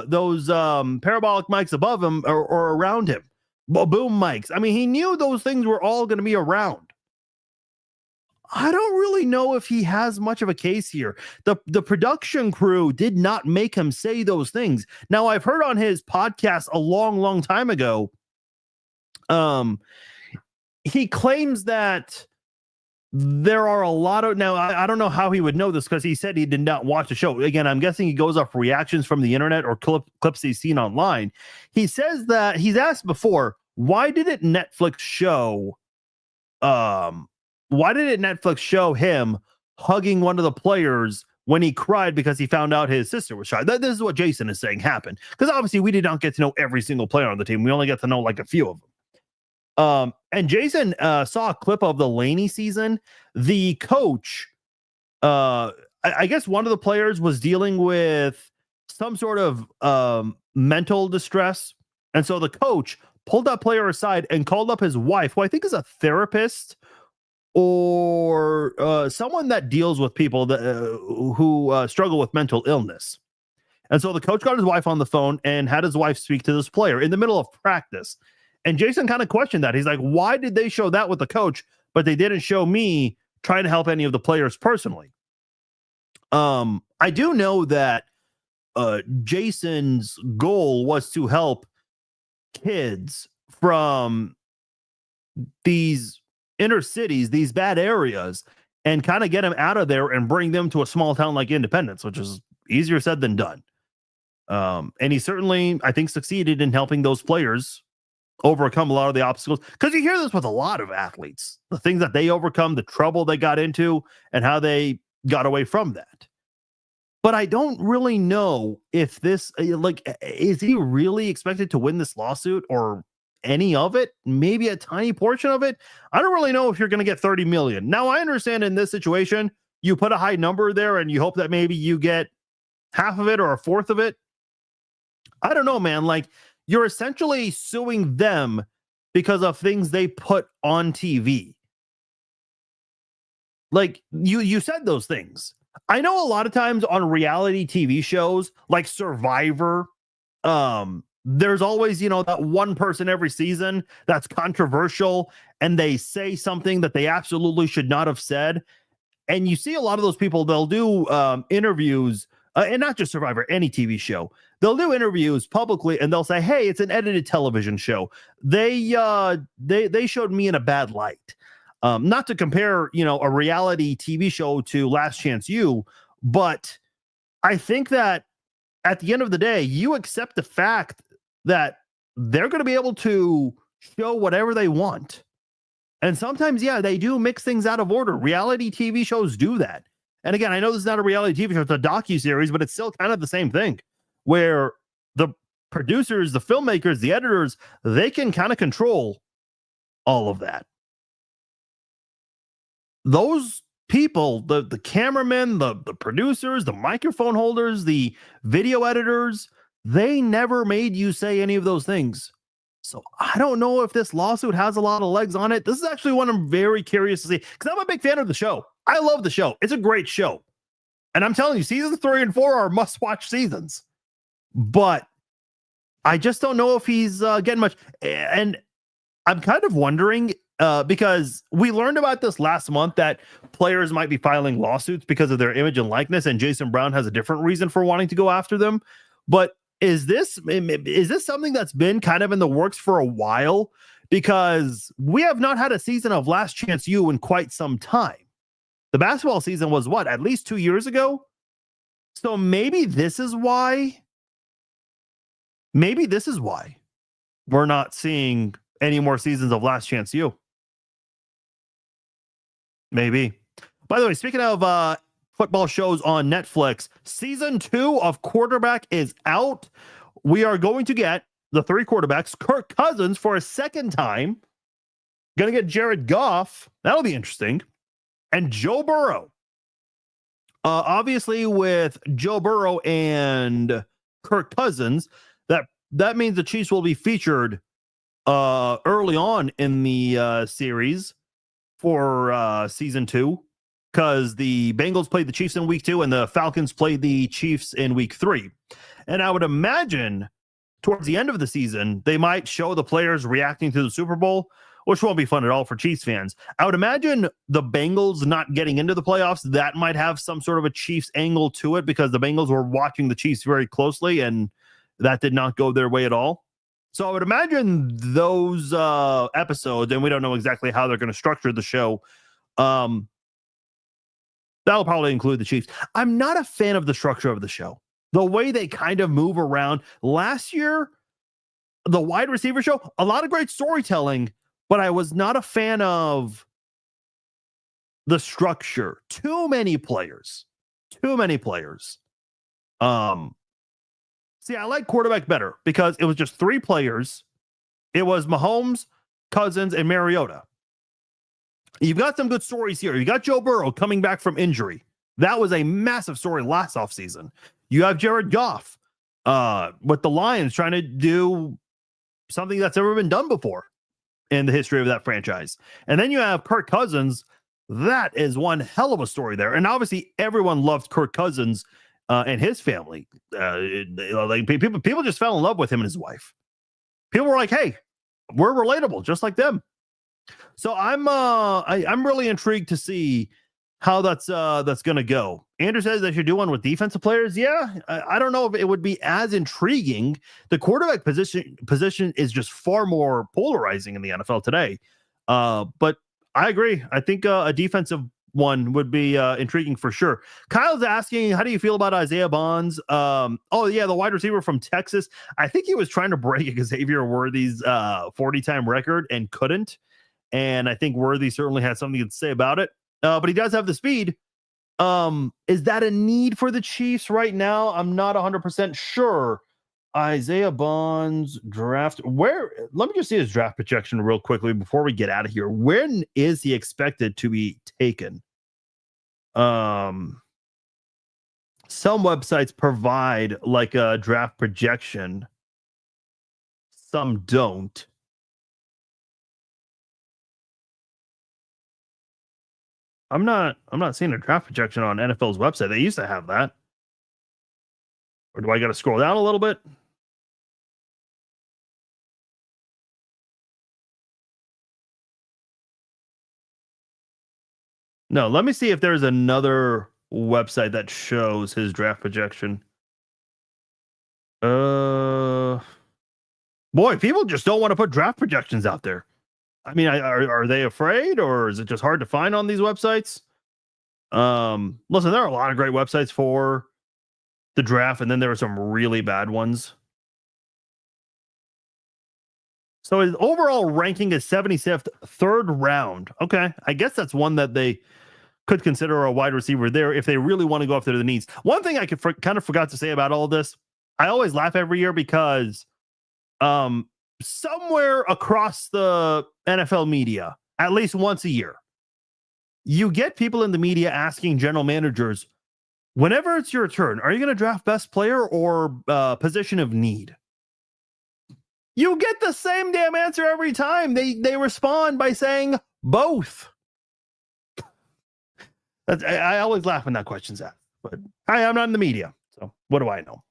those parabolic mics above him or around him. Boom mics. I mean, he knew those things were all going to be around. I don't really know if he has much of a case here. The production crew did not make him say those things. Now, I've heard on his podcast a long time ago, he claims that there are a lot of, now I don't know how he would know this because he said he did not watch the show. Again, I'm guessing he goes off reactions from the internet or clips he's seen online. He says that he's asked before, why didn't Netflix show him hugging one of the players when he cried because he found out his sister was shot? This is what Jason is saying happened. Because obviously we did not get to know every single player on the team. We only get to know like a few of them. And Jason saw a clip of the Laney season. The coach, I guess one of the players was dealing with some sort of mental distress. And so the coach pulled that player aside and called up his wife, who I think is a therapist or someone that deals with people that who struggle with mental illness. And so the coach got his wife on the phone and had his wife speak to this player in the middle of practice. And Jason kind of questioned that. He's like, why did they show that with the coach, but they didn't show me trying to help any of the players personally? I do know that Jason's goal was to help kids from these inner cities, these bad areas, and kind of get them out of there and bring them to a small town like Independence, which is easier said than done. And he certainly, I think, succeeded in helping those players overcome a lot of the obstacles, because you hear this with a lot of athletes, the things that they overcome, the trouble they got into, and how they got away from that. But I don't really know if this, like, is he really expected to win this lawsuit or any of it? Maybe a tiny portion of it. I don't really know if you're going to get 30 million. Now, I understand in this situation, you put a high number there and you hope that maybe you get half of it or a fourth of it. I don't know, man. Like, you're essentially suing them because of things they put on TV. Like you said those things. I know a lot of times on reality TV shows like Survivor, there's always, that one person every season that's controversial and they say something that they absolutely should not have said. And you see a lot of those people, they'll do interviews, and not just Survivor, any TV show. They'll do interviews publicly and they'll say, "Hey, it's an edited television show. They showed me in a bad light." Not to compare, a reality TV show to Last Chance U, but I think that at the end of the day, you accept the fact that they're going to be able to show whatever they want. And sometimes, yeah, they do mix things out of order. Reality TV shows do that. And again, I know this is not a reality TV show, it's a docuseries, but it's still kind of the same thing where the producers, the filmmakers, the editors, they can kind of control all of that. Those people, the cameramen, the producers, the microphone holders, the video editors, they never made you say any of those things. So I don't know if this lawsuit has a lot of legs on it. This is actually one I'm very curious to see because I'm a big fan of the show. I love the show. It's a great show. And I'm telling you, seasons 3 and 4 are must-watch seasons. But I just don't know if he's getting much. And I'm kind of wondering, because we learned about this last month that players might be filing lawsuits because of their image and likeness, and Jason Brown has a different reason for wanting to go after them. But is this something that's been kind of in the works for a while? Because we have not had a season of Last Chance U in quite some time. The basketball season was what, at least 2 years ago? So maybe this is why. Maybe this is why we're not seeing any more seasons of Last Chance U. Maybe. By the way, speaking of football shows on Netflix, season 2 of Quarterback is out. We are going to get the 3 quarterbacks, Kirk Cousins for a second time. Going to get Jared Goff. That'll be interesting. And Joe Burrow. Obviously, with Joe Burrow and Kirk Cousins, that means the Chiefs will be featured early on in the series for season 2, because the Bengals played the Chiefs in week 2 and the Falcons played the Chiefs in week 3. And I would imagine towards the end of the season, they might show the players reacting to the Super Bowl, which won't be fun at all for Chiefs fans. I would imagine the Bengals not getting into the playoffs, that might have some sort of a Chiefs angle to it, because the Bengals were watching the Chiefs very closely and that did not go their way at all. So I would imagine those episodes, and we don't know exactly how they're going to structure the show, that'll probably include the Chiefs. I'm not a fan of the structure of the show. The way they kind of move around. Last year, the wide receiver show, a lot of great storytelling, but I was not a fan of the structure. Too many players. See, I like quarterback better because it was just 3 players. It was Mahomes, Cousins, and Mariota. You've got some good stories here. You got Joe Burrow coming back from injury. That was a massive story last offseason. You have Jared Goff with the Lions trying to do something that's never been done before in the history of that franchise. And then you have Kirk Cousins. That is one hell of a story there. And obviously everyone loved Kirk Cousins and his family. Like people just fell in love with him and his wife. People were like, "Hey, we're relatable, just like them." So I'm really intrigued to see how that's going to go. Andrew says they should do one with defensive players. Yeah, I don't know if it would be as intriguing. The quarterback position is just far more polarizing in the NFL today. But I agree. I think a defensive one would be intriguing for sure. Kyle's asking, how do you feel about Isaiah Bonds? Oh yeah, the wide receiver from Texas. I think he was trying to break Xavier Worthy's 40-time record and couldn't. And I think Worthy certainly has something to say about it. But he does have the speed. Is that a need for the Chiefs right now? I'm not 100% sure. Isaiah Bonds draft. Let me just see his draft projection real quickly before we get out of here. When is he expected to be taken? Some websites provide like a draft projection. some don't. I'm not seeing a draft projection on NFL's website. They used to have that. Or do I got to scroll down a little bit? No, let me see if there's another website that shows his draft projection. Boy, people just don't want to put draft projections out there. I mean, are they afraid, or is it just hard to find on these websites? Listen, there are a lot of great websites for the draft, and then there are some really bad ones. So his overall ranking is 76th, third round. Okay, I guess that's one that they could consider a wide receiver there if they really want to go after the needs. One thing I kind of forgot to say about all of this, I always laugh every year because somewhere across the NFL media, at least once a year, you get people in the media asking general managers, whenever it's your turn, are you going to draft best player or position of need? You get the same damn answer every time. They respond by saying both. I always laugh when that question's asked, but I'm not in the media, so what do I know?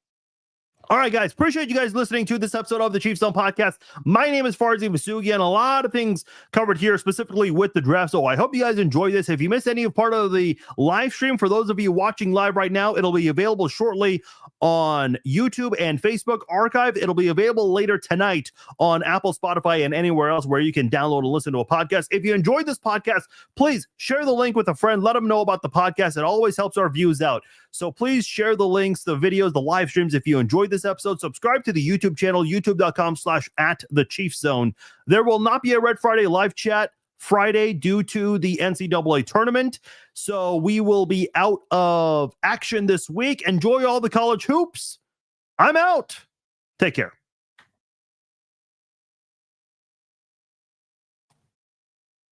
All right, guys, appreciate you guys listening to this episode of the Chiefs Zone Podcast. My name is Farzin Vasugi, and a lot of things covered here, specifically with the draft. So I hope you guys enjoy this. If you missed any part of the live stream, for those of you watching live right now, it'll be available shortly on YouTube and Facebook Archive. It'll be available later tonight on Apple, Spotify, and anywhere else where you can download and listen to a podcast. If you enjoyed this podcast, please share the link with a friend. Let them know about the podcast. It always helps our views out. So please share the links, the videos, the live streams. If you enjoyed this episode, subscribe to the YouTube channel, youtube.com/@thechiefszone. There will not be a Red Friday live chat Friday due to the NCAA tournament. So we will be out of action this week. Enjoy all the college hoops. I'm out. Take care.